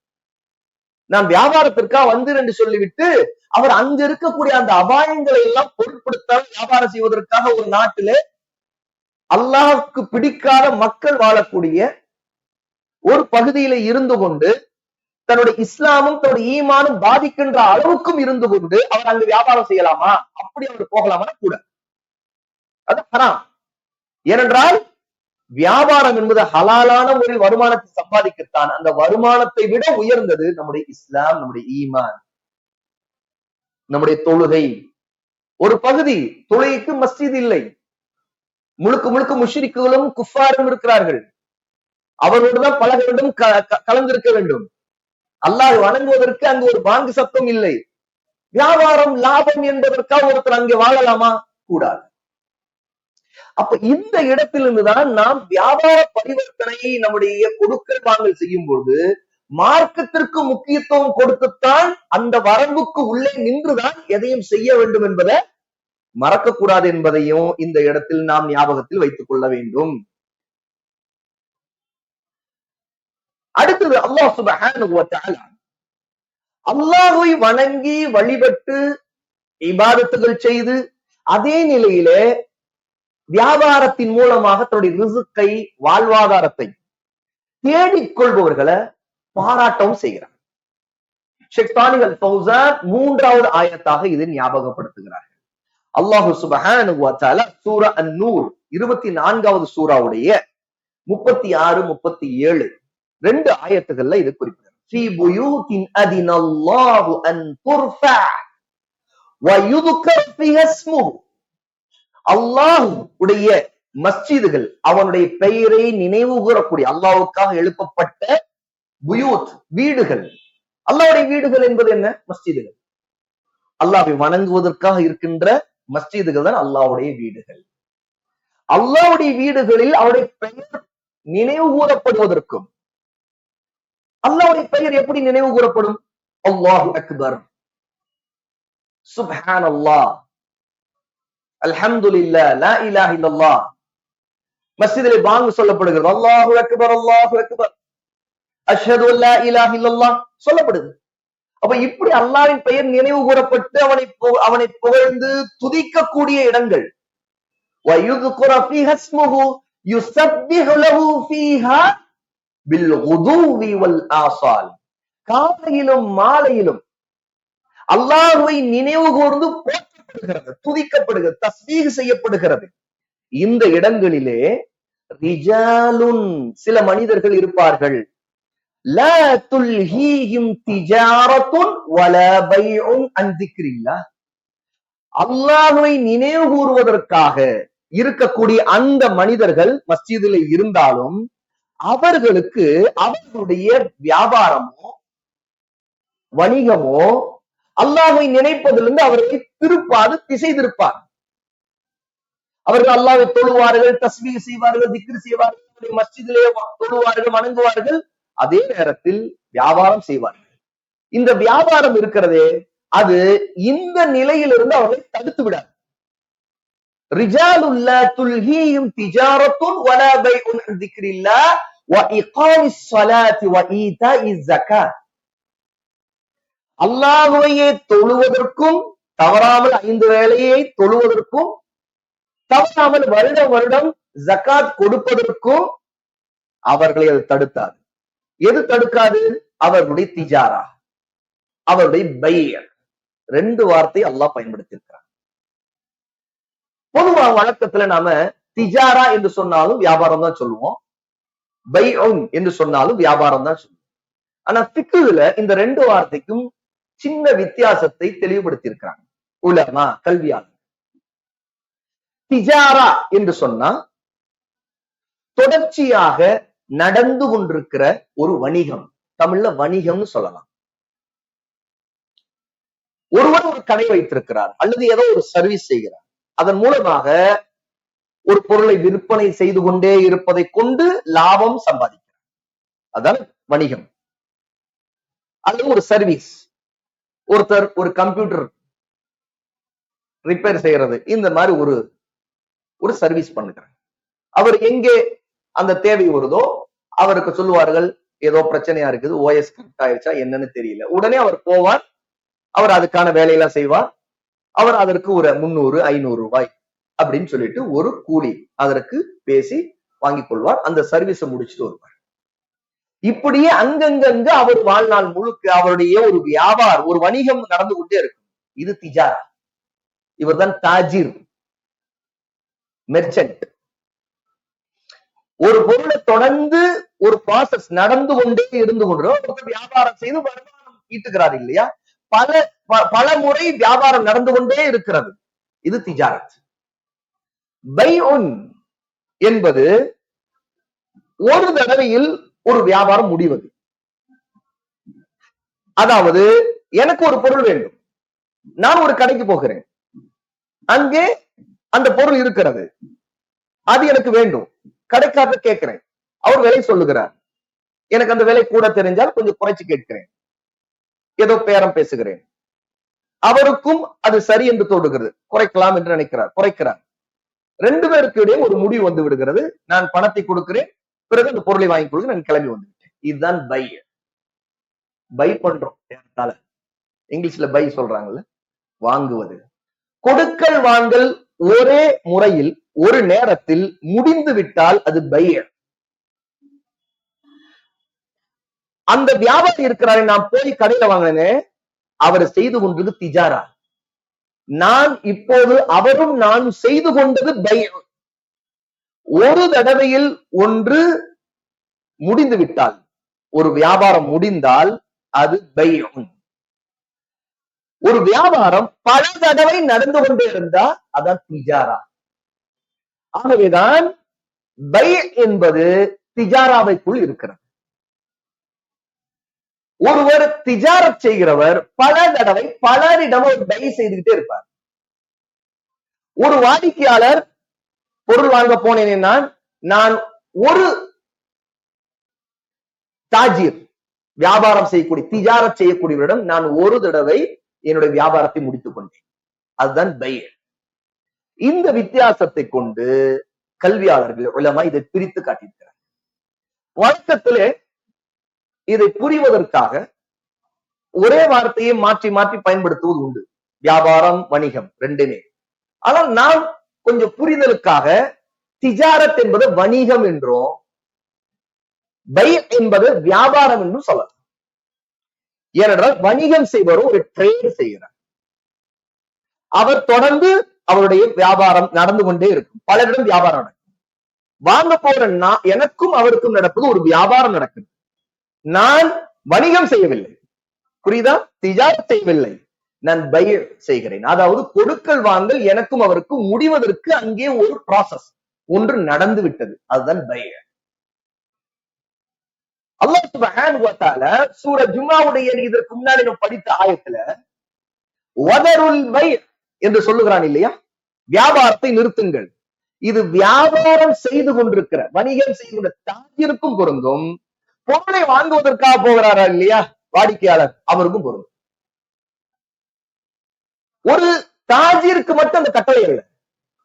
நான் வியாபாரத்திற்காக வந்தேன் என்று சொல்லிவிட்டு அவர் அங்க இருக்கக்கூடிய அந்த அபாயங்களை எல்லாம் பொருட்படுத்தாமல் வியாபாரம் செய்வதற்காக ஒரு நாட்டிலே அல்லாஹ்வுக்கு பிடிக்காத மக்கள் வாழக்கூடிய ஒரு பகுதியில இருந்து கொண்டு தன்னுடைய இஸ்லாமும் தன்னுடைய ஈமானும் பாதிக்கின்ற அளவுக்கும் இருந்து கொண்டு அவர் அங்கு வியாபாரம் செய்யலாமா? அப்படி அவர் போகலாமா? கூட. அது ஹராம். ஏனென்றால் வியாபாரம் என்பது ஹலாலான முறையில் வருமானத்தை சம்பாதிக்கத்தான். அந்த வருமானத்தை விட உயர்ந்தது நம்முடைய இஸ்லாம், நம்முடைய ஈமான், நம்முடைய தொழுகை. ஒரு பகுதி தொழுகைக்கு மஸ்ஜித் இல்லை, முழுக்க முழுக்க முஷ்ரிக்குகளும் குஃபாரும் இருக்கிறார்கள், அவர்களோடுதான் பழக வேண்டும், கலந்திருக்க வேண்டும். அல்லாஹ் வணங்குவதற்கு அங்கு ஒரு பாங்கு சத்தம் இல்லை. வியாபாரம் லாபம் என்பதற்காக ஒருத்தர் அங்கே வாழலாமா? கூடாது. அப்ப இந்த இடத்திலிருந்துதான் நாம் வியாபார பரிவர்த்தனையை நம்முடைய கொடுக்கல் வாங்கல் செய்யும் போது மார்க்கத்திற்கு முக்கியத்துவம் கொடுத்துத்தான், அந்த வரம்புக்கு உள்ளே நின்றுதான் எதையும் செய்ய வேண்டும் என்பதை மறக்கக்கூடாது என்பதையும் இந்த இடத்தில் நாம் ஞாபகத்தில் வைத்துக் கொள்ள வேண்டும். அடுத்தது அல்லாஹ் சுப்ஹானஹு வ தஆலா அல்லாஹ்வை வணங்கி வழிபட்டு இபாதத்துகள் செய்து அதே நிலையிலே வியாபாரத்தின் மூலமாக தன்னுடைய ரிஸ்கை, வாழ்வாதாரத்தை தேடிக்கொள்பவர்களை பாராட்டவும் செய்கிறார். ஷேக் சாலிஹ் அல் ஃபௌஸான் 3வது ஆயத்தாக இதை ஞாபகப்படுத்துகிறார்கள். அல்லாஹ் சுப்ஹானஹு வ தஆலா சூரா அன்-நூர் 24வது சூராவுடைய 36, 37 2 ஆயத்துகள்ல இது குறிப்பிடுறார். ஃபீ புயூத்தின் அதினல்லாஹு அன் துர்ஃபா வ யுذ்கர ஃபீஹா இஸ்முஹு, அல்லாஹ் உடைய மஸ்ஜிதுகள், அவனுடைய பெயரை நினைவு கூறக்கூடிய, அல்லாஹ்வுக்காக எழுப்பப்பட்ட புயூத், வீடுகள். அல்லாஹ்வுடைய வீடுகள் என்பது என்ன? மஸ்ஜிதுகள். அல்லாஹ்வை வணங்குவதற்காக இருக்கின்ற மஸ்ஜிதுகள் தான் அல்லாஹ்வுடைய வீடுகள். அல்லாஹ்வுடைய வீடுகளில் அவருடைய பெயர் நினைவு கூறப்படுவதற்கும், அல்லாஹ்வுடைய பெயர் எப்படி நினைவு கூறப்படும்? அல்லாஹு அக்பர், சுப்ஹானல்லாஹ், அல்ஹம்துலில்லாஹ், லா இலாஹ இல்லல்லாஹ். மஸ்ஜிதிலே பாங்கு சொல்லப்படுகிறது, அல்லாஹு அக்பர், அல்லாஹு அக்பர், அஷ்ஹது அல்லா இலாஹ இல்லல்லாஹ் சொல்லப்படுது. அப்ப இப்படி அல்லாஹ்வின் பெயர் நினைவு கூறப்பட்டு அவனை புகழ்ந்து துதிக்கக்கூடிய இடங்கள். வயுذ்குர ஃபீஹா இஸ்முஹு யுஸப்பிஹு லஹு ஃபீஹா பில் குதுவி வல் ஆசால், காலையிலும் மாலையிலும் அல்லாஹ்வை நினைவு கூர்ந்து போற்றப்படுகிறது, துதிக்கப்படுகிறது, தஸ்பீஹ் செய்யப்படுகிறது. இந்த இடங்களிலே ரிஜாலுன், சில மனிதர்கள் இருப்பார்கள், லா துல்ஹீஹிம் திஜாரத்துன் வலா பைஉன் அன் திக்ரில்லாஹ், அல்லாஹ்வை நினைவு கூறுவதற்காக இருக்கக்கூடிய அந்த மனிதர்கள் மஸ்ஜிதில் இருந்தாலும் அவர்களுக்கு அவர்களுடைய வியாபாரமோ வணிகமோ அல்லாஹ்வை நினைப்பதிலிருந்து அவர்களை திருப்பாது, திசை திருப்பார். அவர்கள் அல்லாஹ்வை தொழுவார்கள், தஸ்பீஹ் செய்வார்கள், திக்ர் செய்வார்கள், மஸ்ஜிதிலே தொழுவார்கள், வணங்குவார்கள், அதே நேரத்தில் வியாபாரம் செய்வார்கள். இந்த வியாபாரம் இருக்கிறதே, அது இந்த நிலையிலிருந்து அவர்களை தடுத்து விடாது. ரிஜாலுல் லா துல்ஹீஹிம் திஜாரத்துன் வலா பைஉன் அன் திக்ரில்லாஹ் வ இகாமிஸ் ஸலாத்தி வ ஈதாஇஸ் ஸகாத், அல்லாஹ்வையே தொழுவதற்கும், தவறாமல் 5 வேளையை தொழுவதற்கும், தவறாமல் வருடம் வருடம் ஜகாத் கொடுப்பதற்கும் அவர்களை அது தடுத்தாது. எது தடுக்காது? அவர்களுடைய திஜாரா, அவருடைய பைய. ரெண்டு வார்த்தை அல்லாஹ் பயன்படுத்தியிருக்கிறார். பொதுவா வழக்கத்துல நாம திஜாரா என்று சொன்னாலும் வியாபாரம் தான் சொல்லுவோம், பைஉன் என்று சொன்னாலும் வியாபாரம் தான் சொல்லுவோம். ஆனா ஃபிக்ஹ்ல இந்த ரெண்டு வார்த்தைக்கும் சின்ன வித்தியாசத்தை தெளிவுபடுத்தி இருக்கிறாங்க உலமா, கல்வியாளர். திஜாரா என்று சொன்னா தொடர்ச்சியாக நடந்து கொண்டிருக்கிற ஒரு வணிகம், தமிழ்ல வணிகம்னு சொல்லலாம். ஒருவர் ஒரு கடை வைத்திருக்கிறார் அல்லது ஏதோ ஒரு சர்வீஸ் செய்கிறார், அதன் மூலமாக ஒரு பொருளை விற்பனை செய்து கொண்டே இருப்பதை கொண்டு லாபம் சம்பாதிக்கிறார், அதான் வணிகம். அல்லது ஒரு சர்வீஸ், ஒருத்தர் ஒரு கம்ப்யூட்டர் ரிப்பேர் செய்யறது, இந்த மாதிரி ஒரு சர்வீஸ் பண்ணுகிறார். அவர் எங்கே அந்த தேவை வருதோ அவருக்கு சொல்லுவார்கள், ஏதோ பிரச்சனையா இருக்குது, ஓஎஸ் கரெக்ட் ஆயிடுச்சா என்னன்னு தெரியல. உடனே அவர் போவார், அவர் அதுக்கான வேலையெல்லாம் செய்வார். அவர் அதற்கு ஒரு 300 500 ரூபாய் அப்படின்னு சொல்லிட்டு ஒரு கூலி அதற்கு பேசி வாங்கிக் கொள்வார். அந்த சர்வீஸை முடிச்சுட்டு வருவார். இப்படியே அங்கங்க அவர் வாழ்நாள் முழுக்க அவருடைய ஒரு வியாபாரம், ஒரு வணிகம் நடந்து கொண்டே இருக்கும். இது திஜாரா. இவர்தான் தாஜிர், மெர்ச்சன்ட். ஒரு பொருளை தொடர்ந்து ஒரு ப்ராசஸ் நடந்து கொண்டே இருந்து கொண்டு வியாபாரம் செய்து வருமானம் ஈட்டுகிறார் இல்லையா? பல முறை வியாபாரம் நடந்து கொண்டே இருக்கிறது. இது திஜாரத். பைஉன் என்பது ஒரு தடவையில் ஒரு வியாபாரம் முடிவது. அதாவது எனக்கு ஒரு பொருள் வேண்டும், நான் ஒரு கடைக்கு போகிறேன், அங்கே அந்த பொருள் இருக்கிறது, அது எனக்கு வேண்டும். கடைக்காரர் கேட்கிறேன், அவர் விலை சொல்லுகிறார், எனக்கு அந்த விலை கூட தெரிஞ்சால் கொஞ்சம் குறைச்சு கேட்கிறேன், ஏதோ பேரம் பேசுகிறேன். அவருக்கும் அது சரி என்று தோடுகிறது, குறைக்கலாம் என்று நினைக்கிறார், குறைக்கிறார். ரெண்டு பேருக்கு இடையே ஒரு முடிவு வந்து விடுகிறது, நான் பணத்தை கொடுக்கிறேன், பிறகு அந்த பொருளை வாங்கி கொடுக்க நான் கிளம்பி வந்துவிட்டேன். இதுதான் பை. பை பண்றோம், இங்கிலீஷ்ல பை சொல்றாங்கல்ல, வாங்குவது. கொடுக்கல் வாங்கல் ஒரே முறையில் ஒரு நேரத்தில் முடிந்து விட்டால் அது பை. அந்த வியாபாரி இருக்கிறாரே, நான் போய் கடையில வாங்கினேன், அவர் செய்து கொண்டது திஜாரா. நான் இப்போது அவரும் நானும் செய்து கொண்டது பை. ஒரு தடவையில் ஒன்று முடிந்து விட்டால், ஒரு வியாபாரம் முடிந்தால் அது பை. ஒரு வியாபாரம் பல தடவை நடந்து கொண்டே இருந்தா அதான் திஜாரா. ஆகவேதான் பை என்பது திஜாராவைக்குள் இருக்கிறது. ஒருவர் திஜாரத் செய்கிறவர் பல தடவை பலரிடம் பை செய்துகிட்டே இருப்பார். ஒரு வாடிக்கையாளர் பொருள் வாங்க போனேன், நான் ஒரு தாஜிர், வியாபாரம் செய்யக்கூடிய திஜாரத் செய்யக்கூடியவரிடம் நான் ஒரு தடவை என்னுடைய வியாபாரத்தை முடித்துக் கொண்டேன், அதுதான் பை. இந்த வித்தியாசத்தை கொண்டு கல்வியாளர்கள் உலமா இதை பிரித்து காட்டியிருக்கிறார். வழக்கத்திலே இதை புரிவதற்காக ஒரே வார்த்தையை மாற்றி மாற்றி பயன்படுத்துவது உண்டு, வியாபாரம் வணிகம் ரெண்டுமே. ஆனால் நாம் கொஞ்சம் புரிதலுக்காக திஜாரத் என்பது வணிகம் என்றும் பை என்பது வியாபாரம் என்றும் சொல்லலாம். ஏனென்றால் வணிகம் செய்வரும் ஒரு ட்ரேட் செய்கிறார், அவர் தொடர்ந்து அவருடைய வியாபாரம் நடந்து கொண்டே இருக்கும், பலரிடம் வியாபாரம் நடக்கும். வாங்க போற எனக்கும் அவருக்கும் நடப்பது ஒரு வியாபாரம் நடக்குது. நான் வணிகம் செய்யவில்லை, புரியுதா? திஜாரத் செய்யவில்லை, நான் பை செய்கிறேன். அதாவது கொடுக்கல் வாங்கல் எனக்கும் அவருக்கும் முடிவதற்கு அங்கே ஒரு ப்ராசஸ் ஒன்று நடந்து விட்டது, அதுதான் பை. அல்லாஹ் சுப்ஹானஹு வ தஆலா சூரா ஜும்ஆவுடைய இதற்கு முன்னாடி நம்ம படித்த ஆயத்துல வதருல் பை என்று சொல்லுகிறான் இல்லையா? வியாபாரத்தை நிறுத்துங்கள். இது வியாபாரம் செய்து கொண்டிருக்கிற வணிகம் செய்கின்ற தாஜிருக்கும் பொருந்தும், பொருளை வாங்குவதற்காக போகிறாரா இல்லையா வாடிக்கையாளர், அவருக்கும் பொருந்தும். ஒரு தாஜிருக்கு மட்டும் அந்த கட்டளை இல்லை,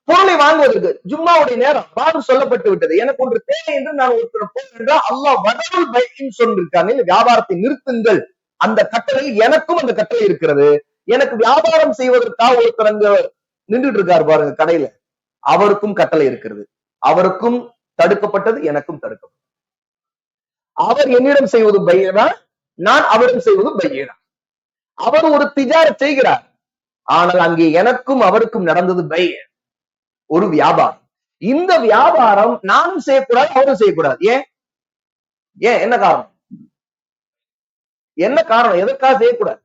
பொருளை வாங்குவதற்கு ஜும்மாவுடைய நேரம் பாரு சொல்லப்பட்டு விட்டது, எனக்கு ஒன்று தேவை என்று நான் ஒருத்தர் போகிறேன் என்றால் அல்லாஹ் வதருல் பைன்னு சொல்லிருக்காங்க, வியாபாரத்தை நிறுத்துங்கள். அந்த கட்டளை எனக்கும் அந்த கட்டளை இருக்கிறது. எனக்கு வியாபாரம் செய்வதற்காக ஒருத்தர் அங்க நின்றுட்டு இருக்காரு பாருங்க கடையில, அவருக்கும் கட்டளை இருக்கிறது. அவருக்கும் தடுக்கப்பட்டது, எனக்கும் தடுக்கப்பட்டது. அவர் என்னிடம் செய்வது பையனா, நான் அவரிடம் செய்வது பையனா. அவர் ஒரு திஜாரத் செய்கிறார், ஆனால் அங்கே எனக்கும் அவருக்கும் நடந்தது பைய, ஒரு வியாபாரம். இந்த வியாபாரம் நானும் செய்யக்கூடாது, அவரும் செய்யக்கூடாது. ஏன் ஏன் என்ன காரணம்? என்ன காரணம்? எதற்காக செய்யக்கூடாது?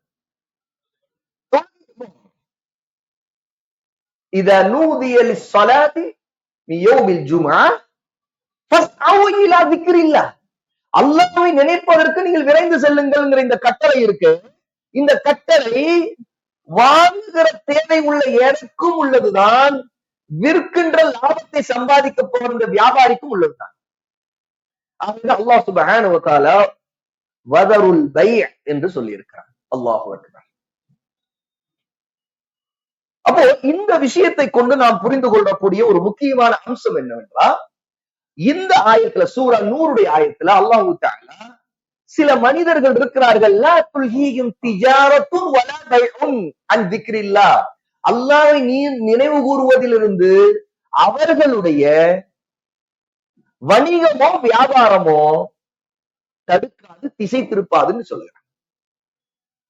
இதா நூதிய லிஸ்ஸலாத்தி மின் யௌமில் ஜும்ஆ ஃபஸ்அவு இலா திக்ரில்லாஹ். அல்லாஹ்வை நினைப்பதற்கு நீங்கள் விரைந்து செல்லுங்கள்ங்கிற இந்த கட்டளை இருக்கு. இந்த கட்டளை வாங்குகிற தேவை உள்ள எனக்கும் உள்ளதுதான், விற்கின்ற லாபத்தை சம்பாதிக்க போற இந்த வியாபாரிக்கும் உள்ளதுதான். அல்லாஹ் சுப்ஹானஹு வ தஆலா வதருல் பைஅ என்று சொல்லி இருக்கிறார். அல்லாஹு அக்பர். அப்போ இந்த விஷயத்தை கொண்டு நாம் புரிந்து கொள்ளக்கூடிய ஒரு முக்கியமான அம்சம் என்னவென்றால், இந்த ஆயத்துல, சூரா நூருடைய ஆயத்துல அல்லாஹு தஆலா சில மனிதர்கள் இருக்கிறார்கள், லா துல்ஹீஹிம் திஜாரத்துன் வலா பைஉன் அன் திக்ரில்லாஹ். அல்லாஹ்வை நினைவு கூறுவதிலிருந்து அவர்களுடைய வணிகமோ வியாபாரமோ தடுக்காது, திசை திருப்பாதுன்னு சொல்லுகிறார்.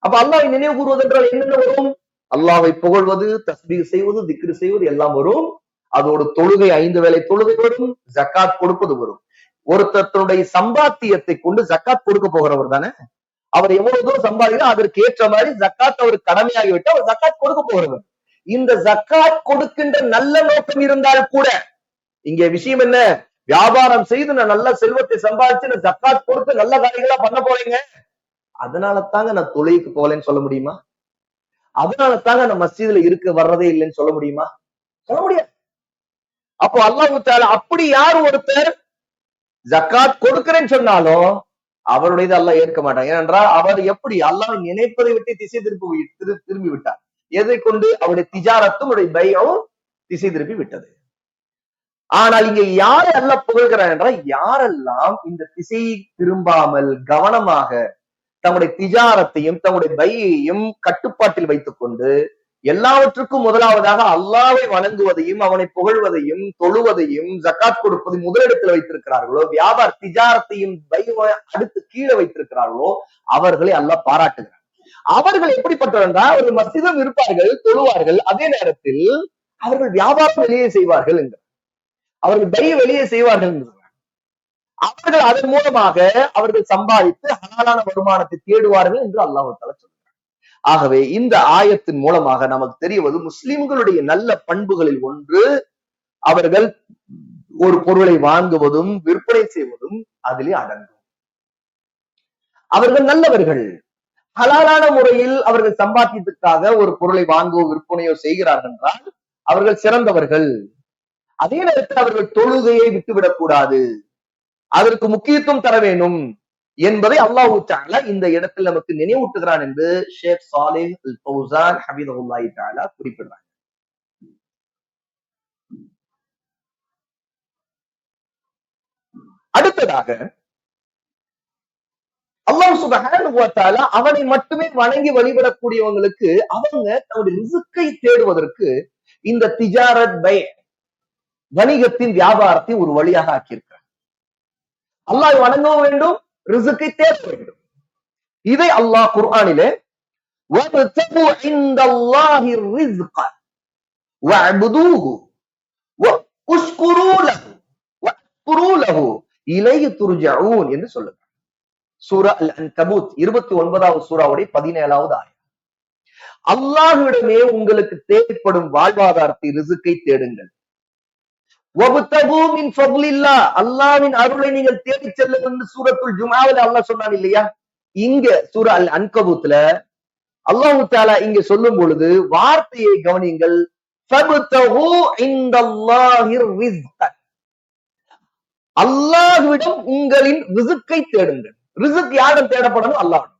அப்ப அல்லாஹ்வை நினைவு கூறுவது என்றால் என்னென்ன வரும்? அல்லாஹ்வை புகழ்வது, தஸ்பீஹ் செய்வது, திக்ர் செய்வது எல்லாம் வரும். அதோடு தொழுகை, 5 வேளை தொழுகை வரும், ஜக்காத் கொடுப்பது வரும். ஒருத்தருடைய சம்பாத்தியத்தை கொண்டு ஜக்காத் கொடுக்க போகிறவர் தானே, அவர் எவ்வளவு தூரம் சம்பாதிக்கிறோம் அதற்கு ஏற்ற மாதிரி ஜக்காத் அவர் கடமையாகி விட்டு அவர் ஜக்காத் கொடுக்க போகிறவர். இந்த ஜக்காத் கொடுக்கின்ற நல்ல நோக்கம் இருந்தால் கூட, இங்க விஷயம் என்ன, வியாபாரம் செய்து நான் நல்ல செல்வத்தை சம்பாதிச்சு நான் ஜக்காத் கொடுத்து நல்ல காரியங்களா பண்ண போறேங்க, அதனால தாங்க நான் தொழுகைக்கு போகலன்னு சொல்ல முடியுமா? அதனால தாங்க நான் மஸ்ஜிதுல இருக்க வர்றதே இல்லைன்னு சொல்ல முடியுமா? சொல்ல முடியாது. அப்போ அல்லாஹ் தஆலா அப்படி யார் ஒருத்தர் ஜக்காத் கொடுக்கிறேன்னு சொன்னாலும் அவருடையது அல்லாஹ் ஏற்க மாட்டான். ஏனென்றால் அவர் எப்படி அல்லாஹ் நினைப்பதை விட்டு திசை திரும்பி விட்டார். எதை கொண்டு? அவருடைய திஜாரத்தும் அவருடைய பையும் திசை திருப்பி விட்டது. ஆனால் இங்க யாரை அல்லாஹ் புகழ்கிறார் என்றால், யாரெல்லாம் இந்த திசை திரும்பாமல் கவனமாக தங்களுடைய திஜாரத்தையும் தங்களுடைய பையையும் கட்டுப்பாட்டில் வைத்துக் கொண்டு எல்லாவற்றுக்கும் முதலாவதாக அல்லாஹ்வை வணங்குவதையும் அவனை புகழ்வதையும் தொழுவதையும் ஜக்காத் கொடுப்பதை முதலிடத்தில் வைத்திருக்கிறார்களோ, வியாபார திஜாரத்தையும் அடுத்து கீழே வைத்திருக்கிறார்களோ, அவர்களை அல்லாஹ் பாராட்டுகிறார். அவர்கள் எப்படிப்பட்டவர் என்றால், ஒரு மஸ்ஜிதும் இருப்பார்கள், தொழுவார்கள், அதே நேரத்தில் அவர்கள் வியாபாரம் வெளியே செய்வார்கள் என்கிறார். அவர்கள் பை வெளியே செய்வார்கள் என்கிறார். அவர்கள் அதன் மூலமாக அவர்கள் சம்பாதித்து ஹலாலான வருமானத்தை தேடுவார்கள் என்று அல்லாஹ் தஆலா சொல்கிறார். ஆகவே இந்த ஆயத்தின் மூலமாக நமக்கு தெரிவது, முஸ்லிம்களுடைய நல்ல பண்புகளில் ஒன்று, அவர்கள் ஒரு பொருளை வாங்குவதும் விற்பனை செய்வதும் அதிலே அடங்கும். அவர்கள் நல்லவர்கள், ஹலாலான முறையில் அவர்கள் சம்பாத்தியத்துக்காக ஒரு பொருளை வாங்கவோ விற்பனையோ செய்கிறார்கள் என்றால் அவர்கள் சிறந்தவர்கள். அதே நேரத்தில் அவர்கள் தொழுகையை விட்டுவிடக் கூடாது, அதற்கு முக்கியத்துவம் தர வேண்டும் என்பதை அல்லாஹ் தஆலா இந்த இடத்தில் நமக்கு நினைவூட்டுகிறான் என்று ஷேக் சாலிஹ் அல் ஃபௌசான் ஹஃபிதஹுல்லாஹி தஆலா குறிப்பிடுறாங்க. அடுத்ததாக அல்லாஹ் சுப்ஹானஹு வ தஆலா அவனை மட்டுமே வணங்கி வழிபடக்கூடியவங்களுக்கு அவங்க தன்னுடைய ரிஸ்கை தேடுவதற்கு இந்த திஜாரத் பை, வணிகத்தின் வியாபாரத்தை ஒரு வழியாக ஆக்கியிருக்கிறார். அல்லாஹ் வணங்க வேண்டும், ரிஸ்கை தேட வேண்டும். இதை அல்லாஹ் குர்ஆனிலே வப்தகு இன்தல்லாஹி ரிஸ்க வஅபுதூஹு வஷ்குரு லஹு இலைஹி துர்ஜஊன் என்று சொல்லுகிறார். சூரா அல் அன்கபூத் 29வது சூராவுடைய 17வது ஆயத். அல்லாஹ்விடமே உங்களுக்கு தேவைப்படும் வாழ்வாதாரத்தை, ரிஸ்கை தேடுங்கள். வப்தகு மின் ஃபضலில்லாஹ், அல்லாஹ்வின் அருளை நீங்கள் தேடிச் செல்லுங்கள் என்று சூரத்துல் ஜும்ஆவில் அல்லாஹ் சொன்னான் இல்லையா? இங்க சூரா அல் அன்கபூத்ல அல்லாஹ் தஆலா இங்க சொல்லும் பொழுது வார்த்தையை கவனியுங்கள். ஃபப்தகு இன்தல்லாஹி ரிஸ்க, அல்லாஹ்விடம் உங்களின் ரிஸ்கை தேடுங்கள். ரிஸ்க் யாரிடம் தேடப்படணும்? அல்லாஹ்விடம்.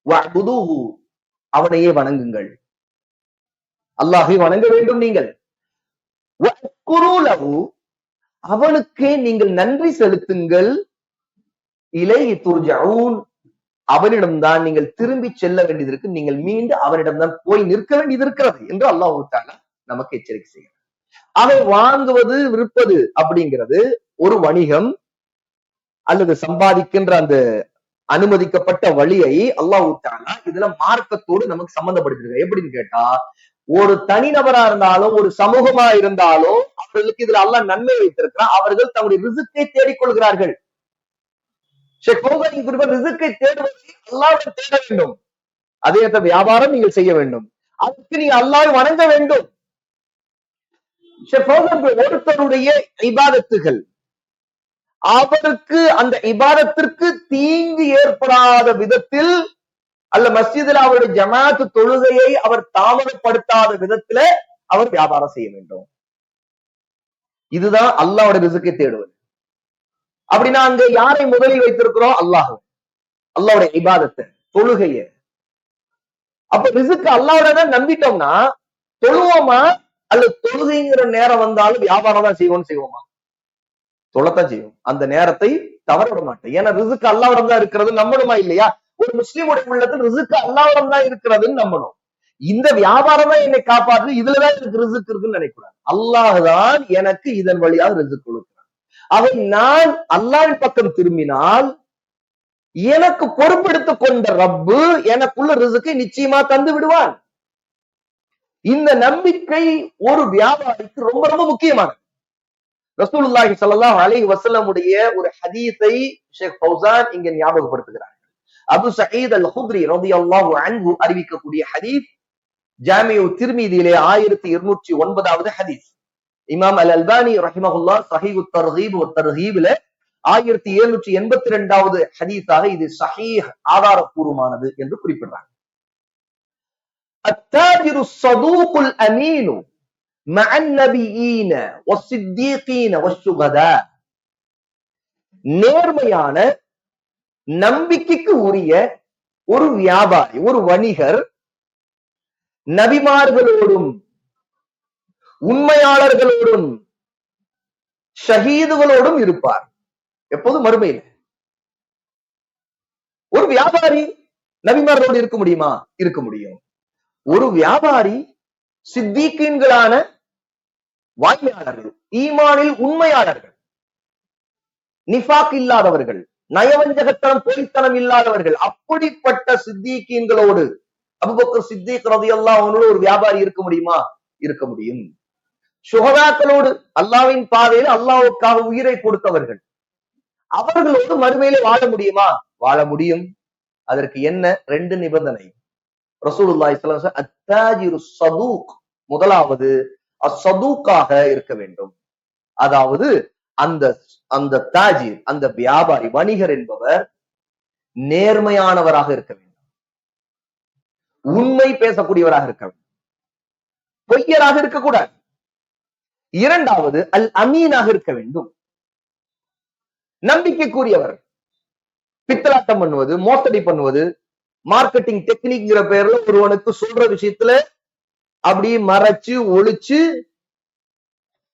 வஅபுதூஹு, அவனையே வணங்குங்கள். அல்லாஹ்வை வணங்க வேண்டும் நீங்கள். வஷ்குரு லஹு, அவனுக்கே நீங்கள் நன்றி செலுத்துங்கள். இலைஹி துர்ஜஊன், அவனிடம்தான் நீங்கள் திரும்பி செல்ல வேண்டியது, நீங்கள் மீண்டும் அவனிடம்தான் போய் நிற்க வேண்டியது இருக்கிறது என்று அல்லாஹ் தஆலா நமக்கு எச்சரிக்கை செய்கிறார். அதை வாங்குவது விற்பது அப்படிங்கிறது ஒரு வணிகம் அல்லது சம்பாதிக்கின்ற அந்த அனுமதிக்கப்பட்ட வழியை அல்லாஹ் தஆலா இதுல மார்க்கத்தோடு நமக்கு சம்பந்தப்படுத்திருக்க. எப்படின்னு கேட்டா, ஒரு தனிநபரா இருந்தாலும் ஒரு சமூகமா இருந்தாலும் அவர்களுக்கு இதுல அல்லாஹ் நன்மை வைத்திருக்கிறார். அவர்கள் தங்களுடைய ரிசுக்கை தேடிக்கொள்கிறார்கள். ஷேக் ஃபௌசான் குறிப்பா ரிசுக்கை தேடுவதை அல்லாஹ்விடம் தேட வேண்டும். அதே வியாபாரம் நீங்கள் செய்ய வேண்டும். அதுக்கு நீங்க அல்லாஹ்வை வணங்க வேண்டும். ஷேக் ஃபௌசான் ஒருத்தருடைய இபாதத்துகள் அவருக்கு அந்த இபாதத்திற்கு தீங்கு ஏற்படாத விதத்தில் அல்ல மஸ்ஜிதில் அவருடைய ஜமாத் தொழுகையை அவர் தாமதப்படுத்தாத விதத்துல அவர் வியாபாரம் செய்ய வேண்டும். இதுதான் அல்லாஹ்வுடைய ரிசுக்கை தேடுவது. அப்படின்னா அங்க யாரை முதலில் வைத்திருக்கிறோம்? அல்லாஹ், அல்லாஹ்வுடைய இபாதத்தை, தொழுகைய. அப்ப ரிசுக்கு அல்லாஹ்வோட நம்பிட்டோம்னா தொழுவோமா அல்லது தொழுகைங்கிற நேரம் வந்தாலும் வியாபாரம் தான் செய்வோமா? தொழத்தான் செய்யும். அந்த நேரத்தை தவற விட மாட்டேன். ஏன்னா ரிசுக்கு அல்லாஹ்விடம் தான் இருக்கிறது நம்பணுமா இல்லையா? ஒரு முஸ்லீமுடைய உள்ளத்தில் ரிசுக்கு அல்லாஹ்விடம் தான் இருக்கிறதுன்னு நம்பணும். இந்த வியாபாரம் தான் என்னை காப்பாற்று, இதுலதான் எனக்கு ரிசுக்கு இருக்குன்னு நினைக்கூடாது. அல்லாஹ் தான் எனக்கு இதன் வழியாக ரிசுக்கு கொடுக்கிறான். அதை நான் அல்லாஹ்வின் பக்கம் திரும்பினால் எனக்கு பொறுப்பெடுத்துக் கொண்ட ரப்பு எனக்குள்ள ரிசுக்கை நிச்சயமா தந்து விடுவான். இந்த நம்பிக்கை ஒரு வியாபாரிக்கு ரொம்ப ரொம்ப முக்கியமானது. ரசூலுல்லாஹி ஸல்லல்லாஹு அலைஹி வஸல்லம் உடைய ஒரு ஹதீஸை ஷேக் ஃபௌசான் இங்க ஞாபகப்படுத்துகிறார். அபு சயீத் அல் குத்ரி ரலியல்லாஹு அன்ஹு அறிவிக்கக்கூடிய ஹதீஸ் ஜாமிஉ திர்மிதியிலே 1209வது ஹதீஸ். இமாம் அல் அல்பானி ரஹிமஹுல்லாஹ் ஸஹீஹு தர்கீப் வ தர்ஹீப்ல 1782வது ஹதீஸாக இது ஸஹீஹ் ஆதாரபூர்வமானது என்று குறிப்பிடுறாங்க. அத்தாஜிரு ஸதூகுல் அமீனு மஅன் நபியீன வஸ்ஸித்தீகீன வஷ்ஷுஹதா. நேர்மையான நம்பிக்கைக்கு உரிய ஒரு வியாபாரி, ஒரு வணிகர் நபிமார்களோடும் உண்மையாளர்களோடும் ஷஹீதுகளோடும் இருப்பார். எப்போது? மறுமையில். ஒரு வியாபாரி நபிமார்களோடு இருக்க முடியுமா? இருக்க முடியும். ஒரு வியாபாரி சித்தீக்கீன்களான வாய்மையாளர்கள், ஈமானில் உண்மையாளர்கள், நிஃபாக் இல்லாதவர்கள், நயவஞ்சகத்தனம் பொய்த்தனம் இல்லாதவர்கள், அப்படிப்பட்ட சித்தீக்கீன்களோடு அபூபக்கர் சித்தீக் ரலியல்லாஹு அன்ஹு ஒரு வியாபாரி இருக்க முடியுமா? இருக்க முடியும். சுஹதாக்களோடு, அல்லாஹ்வின் பாதையில் அல்லாஹ்வுக்காக உயிரை கொடுத்தவர்கள், அவர்களோடு மறுமையிலே வாழ முடியுமா? வாழ முடியும். அதற்கு என்ன? 2 நிபந்தனை. ரசூலுல்லாஹி ஸல்லல்லாஹு அலைஹி வஸல்லம் அத்தாஜிரு ஸதூக், முதலாவது அஸ்ஸதூக்காக இருக்க வேண்டும். அதாவது அந்த தாஜிர், அந்த வியாபாரி, வணிகர் என்பவர் நேர்மையானவராக இருக்க வேண்டும், உண்மை பேசக்கூடியவராக இருக்க வேண்டும், பொய்யராக இருக்கக்கூடாது. இரண்டாவது அல் அமீனாக இருக்க வேண்டும், நம்பிக்கைக்குரியவர். பித்தலாட்டம் பண்ணுவது, மோசடி பண்ணுவது, மார்க்கெட்டிங் டெக்னிக்ங்கிற பேர்ல ஒருவனுக்கு சொல்ற விஷயத்துல அப்படியே மறைச்சு ஒளிச்சு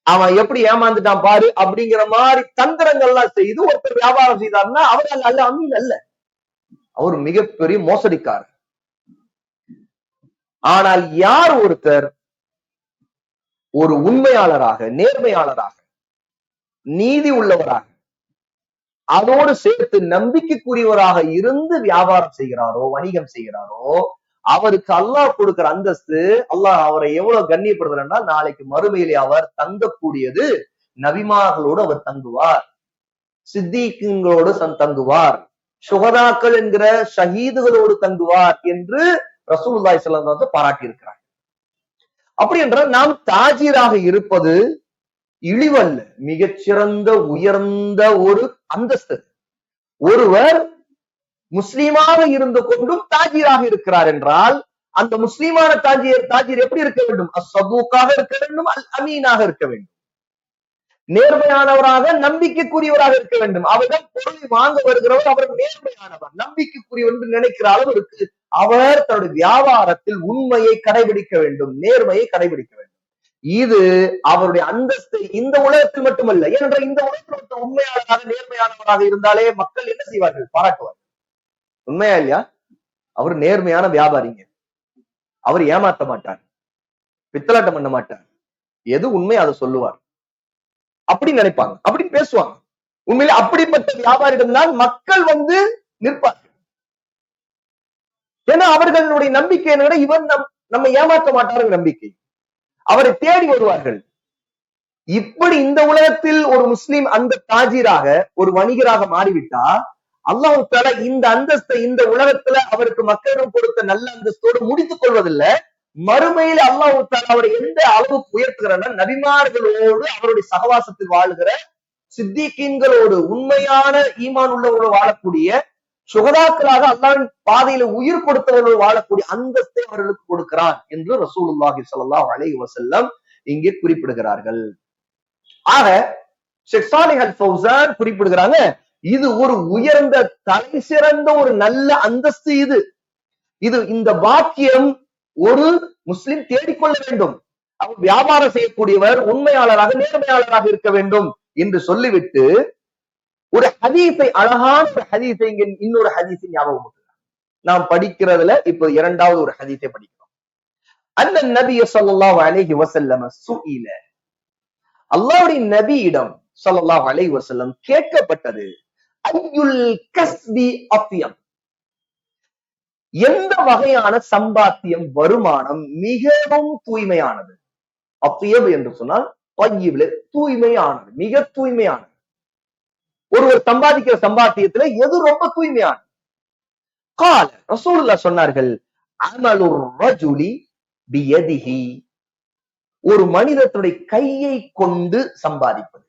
அவன் எப்படி ஏமாந்துட்டான் பாரு அப்படிங்கிற மாதிரி தந்திரங்கள்லாம் செய்து ஒருத்தர் வியாபாரம் செய்தார்னா அவர் அல்ல அமீன் அல்ல, அவர் மிகப்பெரிய மோசடிக்காரர். ஆனால் யார் ஒருத்தர் ஒரு உண்மையாளராக, நேர்மையாளராக, நீதி உள்ளவராக, அதோடு சேர்த்து நம்பிக்கைக்குரியவராக இருந்து வியாபாரம் செய்கிறாரோ, வணிகம் செய்கிறாரோ, அவருக்கு அல்லாஹ் கொடுக்கிற அந்தஸ்து, அல்லாஹ் அவரை எவ்வளவு கண்ணியப்படுத்துறா, நாளைக்கு மறுமையிலே அவர் தங்கக்கூடியது நபிமார்களோடு அவர் தங்குவார், சித்தீக்குகளோடு தங்குவார், சுகதாக்கள் என்கிற ஷஹீதுகளோடு தங்குவார் என்று ரசூலுல்லாஹி ஸல்லல்லாஹு அலைஹி வஸல்லம் பாராட்டி இருக்கிறார். அப்படி என்றால் நாம் தாஜீராக இருப்பது இழிவல்ல, மிகச்சிறந்த உயர்ந்த ஒரு அந்தஸ்து. ஒருவர் முஸ்லீமாக இருந்து கொண்டும் தாஜீராக இருக்கிறார் என்றால் அந்த முஸ்லீமான தாஜீர் எப்படி இருக்க வேண்டும்? அஸ்ஸதூக்காக இருக்க வேண்டும், அல் அமீனாக இருக்க வேண்டும், நேர்மையானவராக, நம்பிக்கைக்குரியவராக இருக்க வேண்டும். அவரிடம் பொருளை வாங்க வருகிறவர் அவர் நேர்மையானவர், நம்பிக்கைக்குரியவர் என்று நினைக்கிற அளவிற்கு அவர் தன்னுடைய வியாபாரத்தில் உண்மையை கடைபிடிக்க வேண்டும், நேர்மையை கடைபிடிக்க வேண்டும். இது அவருடைய அந்தஸ்து இந்த உலகத்தில் மட்டுமல்ல. ஏனென்றால் இந்த உலகத்தில் உண்மையாளராக, நேர்மையானவராக இருந்தாலே மக்கள் என்ன செய்வார்கள்? பாராட்டுவார்கள். உண்மையா இல்லையா? அவர் நேர்மையான வியாபாரிங்க, அவர் ஏமாத்த மாட்டார், பித்தலாட்டம் பண்ண மாட்டார், எது உண்மை அதை சொல்லுவார் அப்படின்னு நினைப்பாங்க, அப்படின்னு பேசுவாங்க. உண்மையிலே அப்படிப்பட்ட வியாபாரிடம் தான் மக்கள் நிற்பார்கள். ஏன்னா அவர்களுடைய நம்பிக்கை என்ன, இவன் நம்ம ஏமாற்ற மாட்டாருங்க நம்பிக்கை. அவரை தேடி வருவார்கள். இப்படி இந்த உலகத்தில் ஒரு முஸ்லிம் அந்த தாஜீராக ஒரு வணிகராக மாறிவிட்டா அல்லாஹ் தஆலா இந்த அந்தஸ்தை இந்த உலகத்துல அவருக்கு மக்களிடம் கொடுத்த நல்ல அந்தஸ்தோடு முடித்துக் கொள்வதில்லை. மறுமையில் அல்லாஹ் தஆலா அவரை எந்த அளவுக்கு உயர்த்துகிறார், நபிமார்களோடு அவருடைய சகவாசத்தில் வாழுகிற சித்திகீன்களோடு உண்மையான ஈமான் உள்ளவர்கள் வாழக்கூடிய சுகதாக்களாக அல்லாஹ்வின் பாதையில உயிர் கொடுத்தவர்கள் வாழக்கூடிய அந்தஸ்தை அவர்களுக்கு கொடுக்கிறான் என்று ரசூலுல்லாஹி ஸல்லல்லாஹு அலைஹி வஸல்லம் இங்கே குறிப்பிடுகிறார்கள். ஆக ஷேக் சாலிஹ் அல் ஃபௌசான் குறிப்பிடுகிறாங்க, இது ஒரு உயர்ந்த தலை சிறந்த ஒரு நல்ல அந்தஸ்து. இது இந்த பாக்கியம் ஒரு முஸ்லிம் தேடிக்கொள்ள வேண்டும். அவர் வியாபாரம் செய்யக்கூடியவர் உண்மையாளராக நேர்மையாளராக இருக்க வேண்டும் என்று சொல்லிவிட்டு ஒரு ஹதீஸை, அழகான ஒரு ஹதீஸை, இங்க இன்னொரு ஹதீஸை ஞாபகம் நாம் படிக்கிறதுல இப்ப இரண்டாவது ஒரு ஹதீஸை படிக்கிறோம். அந்த நபி ஸல்லல்லாஹு அலைஹி வஸல்லம் சுஇல, அல்லாஹ்வுடைய நபியிடம் ஸல்லல்லாஹு அலைஹி வஸல்லம் கேட்கப்பட்டது, அய்யுல் கஸ்பி அஃப்யம், எந்த வகையான சம்பாத்தியம் வருமானம் மிகவும் தூய்மையானது. அஃப்யம் என்று சொன்னால் தூய்மையானது, மிக தூய்மையானது. ஒருவர் சம்பாதிக்கிற சம்பாத்தியத்துல எது ரொம்ப தூய்மையானது? கால ரசூலுல்லாஹ் சொன்னார்கள், அமலுர் ரஜுலி பியதிஹி, ஒரு மனிதனுடைய கையை கொண்டு சம்பாதிப்பது,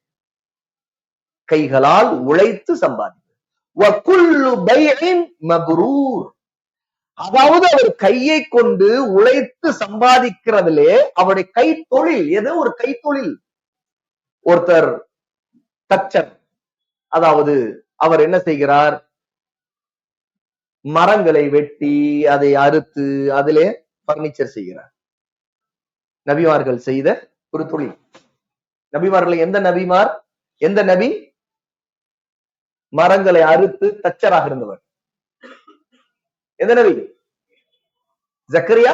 கைகளால் உழைத்து சம்பாதிப்பது. வகுல்லு பைஇன் மப்ரூர், அதாவது அவர் கையை கொண்டு உழைத்து சம்பாதிக்கிறதுலே அவருடைய கை தொழில் எது? ஒரு கை தொழில். ஒருத்தர் தச்சர், அதாவது அவர் என்ன செய்கிறார், மரங்களை வெட்டி அதை அறுத்து அதிலே பர்னிச்சர் செய்கிறார். நபிமார்கள் செய்த ஒரு தொழில். நபிமார்கள் எந்த நபிமார், எந்த நபி மரங்களை அறுத்து தச்சராக இருந்தவர்? எந்த நபி? ஜக்கரியா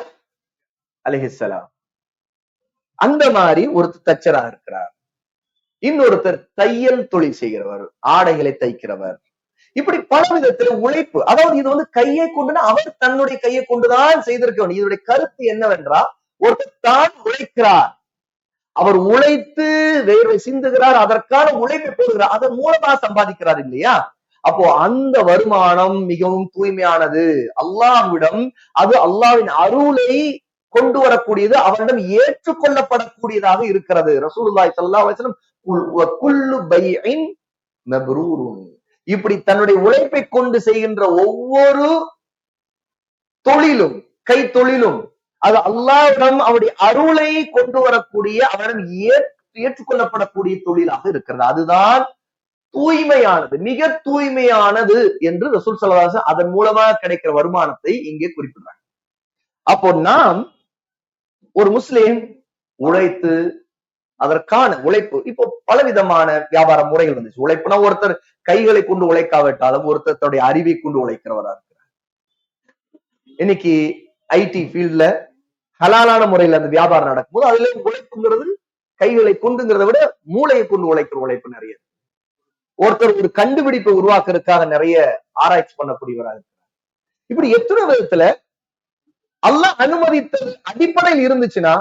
அலைஹிஸ்ஸலாம். அந்த மாதிரி ஒருத்தர் தச்சராக இருக்கிறார். இன்னொருத்தர் தையல் தொழில் செய்கிறவர், ஆடைகளை தைக்கிறவர். இப்படி பல விதத்துல உழைப்பு. அதாவது இது கையை கொண்டு, அவர் தன்னுடைய கையை கொண்டுதான் செய்திருக்க வேண்டும். இதனுடைய கருத்து என்னவென்றால், ஒருத்தர் தான் உழைக்கிறார், அவர் உழைத்து வேர்வை சிந்துகிறார், அதற்கான உழைப்பை போடுகிறார், அதன் மூலமாக சம்பாதிக்கிறார் இல்லையா? அப்போ அந்த வருமானம் மிகவும் தூய்மையானது, அல்லாஹ்விடம் அது அல்லாஹ்வின் அருளை கொண்டு வரக்கூடியது, அவரிடம் ஏற்றுக்கொள்ளப்படக்கூடியதாக இருக்கிறது. ரசூலுல்லாஹி ஸல்லல்லாஹு அலைஹி வஸல்லம் குல்லு பைஇன் மப்ரூருன், இப்படி தன்னுடைய உழைப்பை கொண்டு செய்கின்ற ஒவ்வொரு தொழிலும், கை தொழிலும், அது அல்லாஹ்விடம் அவருடைய அருளை கொண்டு வரக்கூடிய, அவரிடம் ஏற்றுக்கொள்ளப்படக்கூடிய தொழிலாக இருக்கிறது. அதுதான் தூய்மையானது, மிக தூய்மையானது என்று ரசூல் ஸல்லல்லாஹு அலைஹி வஸல்லம் அதன் மூலமாக கிடைக்கிற வருமானத்தை இங்கே குறிப்பிடுறாங்க. அப்போ நாம் ஒரு முஸ்லிம் உழைத்து அதற்கான உழைப்பு, இப்போ பலவிதமான வியாபார முறைகள் வந்துச்சு. உழைப்புனா ஒருத்தர் கைகளை கொண்டு உழைக்காவிட்டாலும் ஒருத்தர் தன்னுடைய அறிவை கொண்டு உழைக்கிறவரா இருக்கிறார். இன்னைக்கு ஐடி ஃபீல்ட்ல ஹலாலான முறையில் அந்த வியாபாரம் நடக்கும்போது அதுல உழைப்புங்கிறது கைகளை கொண்டுங்கிறத விட மூளையை கொண்டு உழைக்கிற உழைப்பு நிறைய. ஒருத்தர் ஒரு கண்டுபிடிப்பை உருவாக்குறதுக்காக நிறைய ஆராய்ச்சி பண்ணக்கூடியவராக இருக்கிறார். இப்படி எத்தனை விதத்துல அல்லாஹ் அனுமதித்தல் அடிப்படையில் இருந்துச்சுன்னா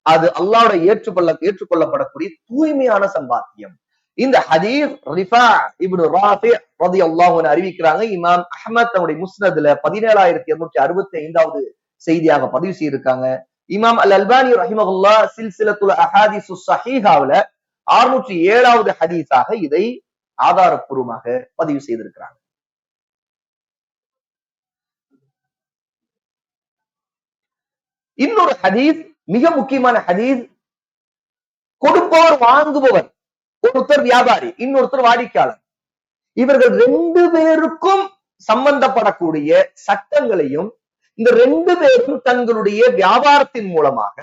அது அல்லாஹ்வோட ஏற்றுக்கொள்ளப்படக்கூடிய தூய்மையான சம்பாத்தியம். இந்த ஹதீஸ் ரிஃபா இப்னு ராஃபி ரலியல்லாஹு அன்ஹு அறிவிக்கிறாங்க. இமாம் அஹ்மத் தன்னுடைய முஸ்னதுல 17265வது செய்தியாக பதிவு செய்திருக்காங்க. இமாம் அல் அல்பானி ரஹிமஹுல்லாஹ் சில்சிலத்துல் அஹாதீஸ் ஸஹீஹாவுல 607வது ஹதீஸாக இதை ஆதாரப்பூர்வமாக பதிவு செய்திருக்கிறாங்க. இன்னொரு ஹதீஸ், மிக முக்கியமான ஹதீஸ், கொடுப்பவர் வாங்குபவர், ஒருத்தர் வியாபாரி, இன்னொருத்தர் வாடிக்கையாளர், இவர்கள் 2 பேருக்கும் சம்பந்தப்படக்கூடிய சட்டங்களையும் இந்த 2 பேரும் தங்களுடைய வியாபாரத்தின் மூலமாக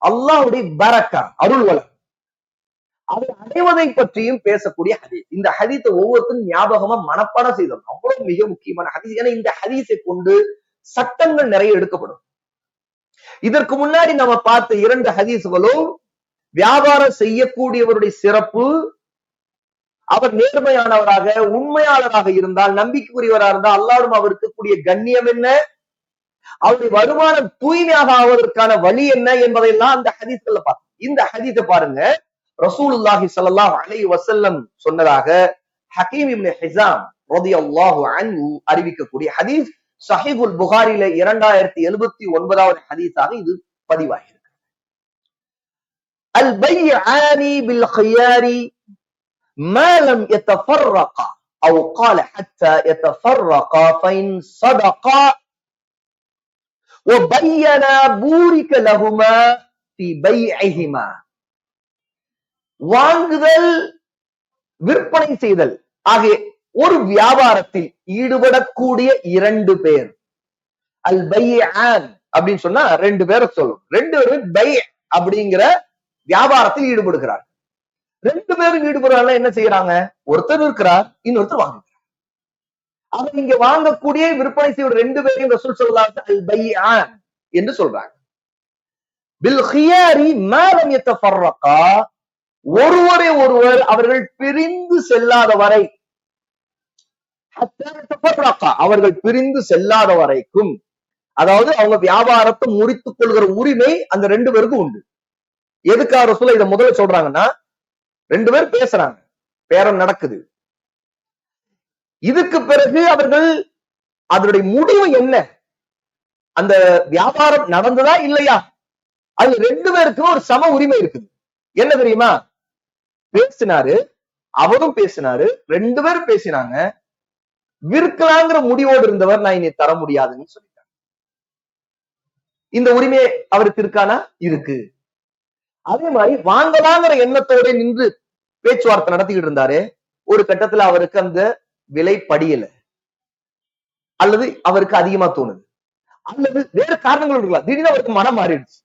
அல்லாஹ்வுடைய பரக்கா, அருள் வளம், அதை அடைவதை பற்றியும் பேசக்கூடிய ஹதீஸ். இந்த ஹதீஸை ஒவ்வொருத்தரும் ஞாபகமா மனப்பாடம் செய்தோம். அவ்வளவு மிக முக்கியமான ஹதீஸ். ஏன்னா இந்த ஹதீஸை கொண்டு சட்டங்கள் நிறைய எடுக்கப்படும். இதற்கு முன்னாடி நம்ம பார்த்த 2 ஹதீஸ்களும் வியாபாரம் செய்யக்கூடியவருடைய சிறப்பு, அவர் நேர்மையானவராக உண்மையாளராக இருந்தால், நம்பிக்கைக்குரியவராக இருந்தால் அல்லாஹ்வும் அவருக்கு கூடிய கண்ணியம் என்ன, அவருடைய வருமானம் தூய்மையாக ஆவதற்கான வழி என்ன என்பதையெல்லாம் அந்த ஹதீஸ்ல பார்த்தோம். இந்த ஹதீஸை பாருங்க, ரசூலுல்லாஹி ஸல்லல்லாஹு அலைஹி வஸல்லம் சொன்னதாக ஹகீம் இப்னு ஹிஸாம் ரலியல்லாஹு அன்ஹு அறிவிக்கக்கூடிய ஹதீஸ் ஸஹீஹுல் புகாரில 2079வது ஹதீஸாக இது பதிவாகிறது. அல் பைஆனி பில் ഖിയാരി ما لم يتفرقا او قال حتى يتفرقا فإن صدقا وبينا بورك لهما في بيعهما. வாங்குதல் விற்பனை செய்தல் ஆகிய ஒரு வியாபாரத்தில் ஈடுபடக்கூடிய இரண்டு பேர், அல் பைஆன் அப்படின்னு சொன்னா ரெண்டு பேரை சொல்லும். ரெண்டு பேரும் பை அப்படிங்கிற வியாபாரத்தில் ஈடுபடுகிறார். ரெண்டு பேரும் ஈடுபடுறாங்க. என்ன செய்யறாங்க? ஒருத்தர் இருக்கிறார், இன்னொருத்தர் வாங்குகிறார். அவர் இங்க வாங்கக்கூடிய விற்பனை செய்ய ரெண்டு பேரையும் ரசூல் ஸல்லல்லாஹு அலைஹி வஸல்லம் அல் பைஆன் என்று சொல்றாங்க. பில் ഖിയാரி மா லம் யதஃபர்ரகா, ஒருவரை ஒருவர் அவர்கள் பிரிந்து செல்லாத வரை, அவர்கள் பிரிந்து செல்லாத வரைக்கும், அதாவது அவங்க வியாபாரத்தை முறித்துக் கொள்கிற உரிமை அந்த ரெண்டு பேருக்கும் உண்டு. எதுக்காக ரசூல் இதை முதல்ல சொல்றாங்கன்னா, ரெண்டு பேர் பேசுறாங்க, பேரம் நடக்குது. இதுக்கு பிறகு அவர்கள் அதனுடைய முடிவு என்ன, அந்த வியாபாரம் நடந்ததா இல்லையா, அது ரெண்டு பேருக்கும் ஒரு சம உரிமை இருக்குது. என்ன தெரியுமா? பேசினாரு, அவரும் பேசினாரு, ரெண்டு பேரும் பேசினாங்க. விற்கலாங்கிற முடிவோடு இருந்தவர் நான் இனி தர முடியாதுன்னு சொல்லிட்டார். இந்த உரிமை அவருக்கு இருக்கானா? இருக்கு. அதே மாதிரி வாங்கலாங்கிற எண்ணத்தோட நின்று பேச்சுவார்த்தை நடத்திக்கிட்டு இருந்தாரு. ஒரு கட்டத்துல அவருக்கு அந்த விலை படியல, அல்லது அவருக்கு அதிகமா தோணுது, அல்லது வேற காரணங்கள் இருக்கலாம். திடீர்னு அவருக்கு மனம் மாறிடுச்சு.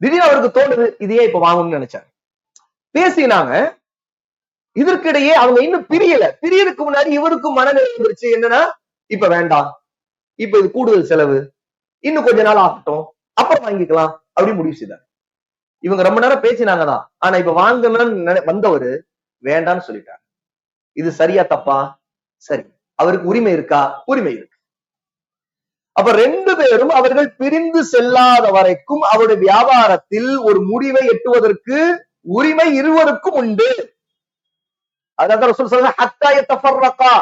திடீர்னு அவருக்கு தோணுது, இதையே இப்ப வாங்கணும்னு நினைச்சாரு. பேசினாங்க. இதற்கிடையே அவங்க இன்னும் பிரியல. பிரியறதுக்கு முன்னாடி இவருக்கும் மனநிலை வந்துருச்சு, என்னன்னா இப்ப வேண்டாம், இப்ப இது கூடுதல் செலவு, இன்னும் கொஞ்ச நாள் ஆகட்டும், அப்புறம் வாங்கிக்கலாம் அப்படின்னு முடிவு செய்தார். இவங்க ரொம்ப நேரம் பேசினாங்கதான். ஆனா இப்ப வாங்கணும்னு வந்தவரு வேண்டான்னு சொல்லிட்டார். இது சரியா தப்பா? சரி. அவருக்கு உரிமை இருக்கா? உரிமை இருக்கு. அப்ப ரெண்டு பேரும் அவர்கள் பிரிந்து செல்லாத வரைக்கும் அவருடைய வியாபாரத்தில் ஒரு முடிவை எட்டுவதற்கு உரிமை இருவருக்கும் உண்டு. அதான் ரசூல் சொல்றாங்க, ஹத்தா யதஃபர்ரகா.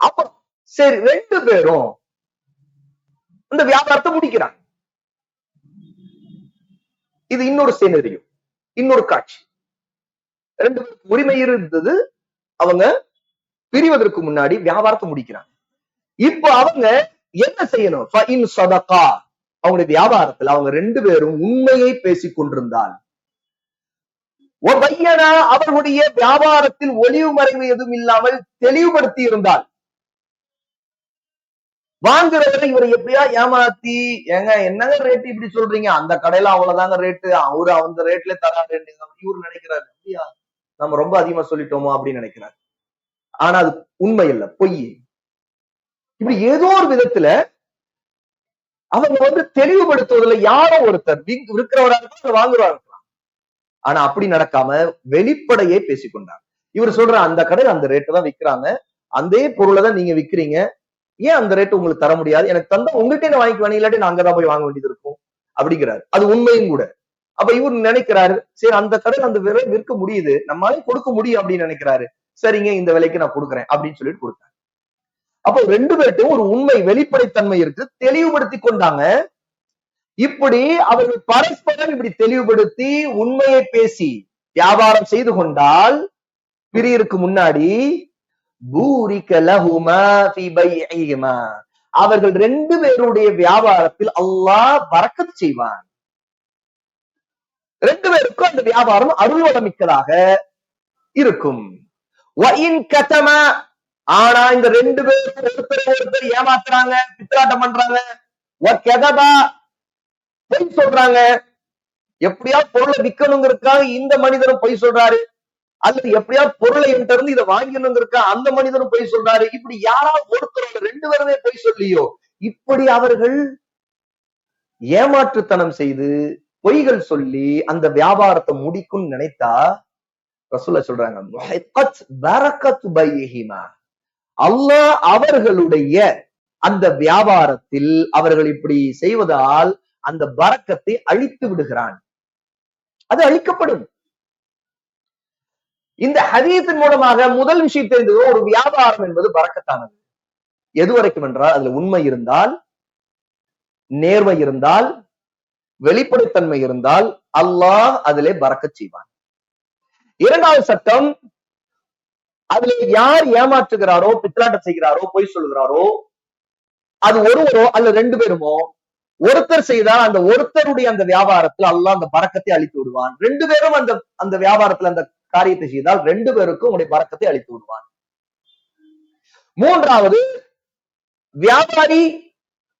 அப்ப சரி, ரெண்டு பேரும் இந்த வியாபாரத்தை முடிக்கிறாங்க. இது இன்னொரு சினரியோ, இன்னொரு காட்சி. ரெண்டு பேருக்கு உரிமை இருந்தது, அவங்க பிரிவதற்கு முன்னாடி வியாபாரத்தை முடிக்கிறாங்க. இப்ப அவங்க என்ன செய்யணும்? ஃபஇன் ஸதகா, அவங்களுடைய வியாபாரத்தில் அவங்க ரெண்டு பேரும் உண்மையை பேசிக் கொண்டிருந்தால், அவர்களுடைய வியாபாரத்தில் ஒளிவு மறைவு எதுவும் இல்லாமல் தெளிவுபடுத்தி இருந்தால், வாங்குறவரை இவரை எப்படியா ஏமாத்தி, ஏங்க என்னங்க ரேட் இப்படி சொல்றீங்க, அந்த கடையில அவ்வளவுதாங்க ரேட்டு, அவரு அந்த ரேட்ல தராரு, இவரு நினைக்கிறாரு அப்படியா நம்ம ரொம்ப அதிகமா சொல்லிட்டோமோ அப்படின்னு நினைக்கிறாரு. ஆனா அது உண்மை இல்ல, பொய். இப்படி ஏதோ ஒரு விதத்துல அவங்க தெளிவுபடுத்துவதில்லை. யாரோ ஒருத்தர் இருக்கிறவரா இருக்கலாம், வாங்குறவா இருக்கலாம். ஆனா அப்படி நடக்காம வெளிப்படையே பேசிக்கொண்டாங்க. இவர் சொல்ற அந்த கடையில அந்த ரேட்டு தான் விற்கிறாங்க, அந்த பொருளை தான் நீங்க விற்கிறீங்க, ஏன் அந்த ரேட்டு உங்களுக்கு தர முடியாது, எனக்கு தந்தா உங்கள்கிட்ட வாங்கிக்குவாங்க, இல்லாட்டி நான் அங்கதான் போய் வாங்க வேண்டியது இருக்கும் அப்படிங்கிறாரு. அது உண்மையும் கூட. அப்ப இவர் நினைக்கிறாரு, சரி அந்த கடையில அந்த விலை விற்க முடியுது, நம்மளால கொடுக்க முடியும் அப்படின்னு நினைக்கிறாரு. சரிங்க, இந்த விலைக்கு நான் கொடுக்குறேன் அப்படின்னு சொல்லிட்டு கொடுத்தாரு. அப்போ ரெண்டு பேர்ட்டும் ஒரு உண்மை வெளிப்படைத்தன்மை இருக்கு, தெளிவுபடுத்தி கொண்டாங்க. இப்படி அவர்கள் பரஸ்பரம் இப்படி தெளிவுபடுத்தி உண்மையை பேசி வியாபாரம் செய்து கொண்டால், பிரியருக்கு முன்னாடி பூரிக லஹுமா ஃபீ பைஇஹிமா, அவர்கள் ரெண்டு பேருடைய வியாபாரத்தில் அல்லாஹ் பரக்கத் செய்வான். ரெண்டு பேருக்கும் அந்த வியாபாரம் அருள்வளமிக்கதாக இருக்கும். வஇன் கதமா, ஆனா இந்த ரெண்டு பேரும் ஒருத்தர் ஏமாத்துறாங்க, பித்தலாட்டம் பண்றாங்க, பொய் சொல்றாங்க, எப்படியா பொருளை விற்கணுங்கிறதுக்காக இந்த மனிதரும் பொய் சொல்றாரு, அல்லது எப்படியா பொருளை என்கிட்ட இருந்து இதை வாங்கணுங்கிறதுக்காக அந்த மனிதரும் பொய் சொல்றாரு. இப்படி யாராவது ஒருத்தர் ரெண்டு பேருமே பொய் சொல்லியோ, இப்படி அவர்கள் ஏமாற்றுத்தனம் செய்து பொய்கள் சொல்லி அந்த வியாபாரத்தை முடிக்கும்னு நினைத்தா ரசூலுல்லாஹ் சொல்றாங்க, முஹிக்கத் பரக்கத்து பைஹிமா, அல்லாஹ் அவர்களுடைய அந்த வியாபாரத்தில் அவர்கள் இப்படி செய்வதால் அந்த பரக்கத்தை அழித்து விடுகிறான், அது அழிக்கப்படும். இந்த ஹதீஸின் மூலமாக முதல் விஷயம் தெரிந்தது, ஒரு வியாபாரம் என்பது பரக்கத்தானது. எது வரைக்கும் என்றால் அதுல உண்மை இருந்தால், நேர்மை இருந்தால், வெளிப்படைத்தன்மை இருந்தால் அல்லாஹ் அதிலே பரக்கத் செய்வான். இரண்டாவது சட்டம், அதுல யார் ஏமாற்றுகிறாரோ, பித்தலாட்டம் செய்கிறாரோ, பொய் சொல்கிறாரோ, அது ஒருவரோ அல்ல ரெண்டு பேருமோ, ஒருத்தர் செய்தால் அந்த ஒருத்தருடைய அந்த வியாபாரத்தில் அல்லாஹ் அந்த பரக்கத்தை அழித்து விடுவான். ரெண்டு பேரும் அந்த அந்த வியாபாரத்துல அந்த காரியத்தை செய்தால் ரெண்டு பேருக்கும் உங்களுடைய பரக்கத்தை அழித்து விடுவான். மூன்றாவது, வியாபாரி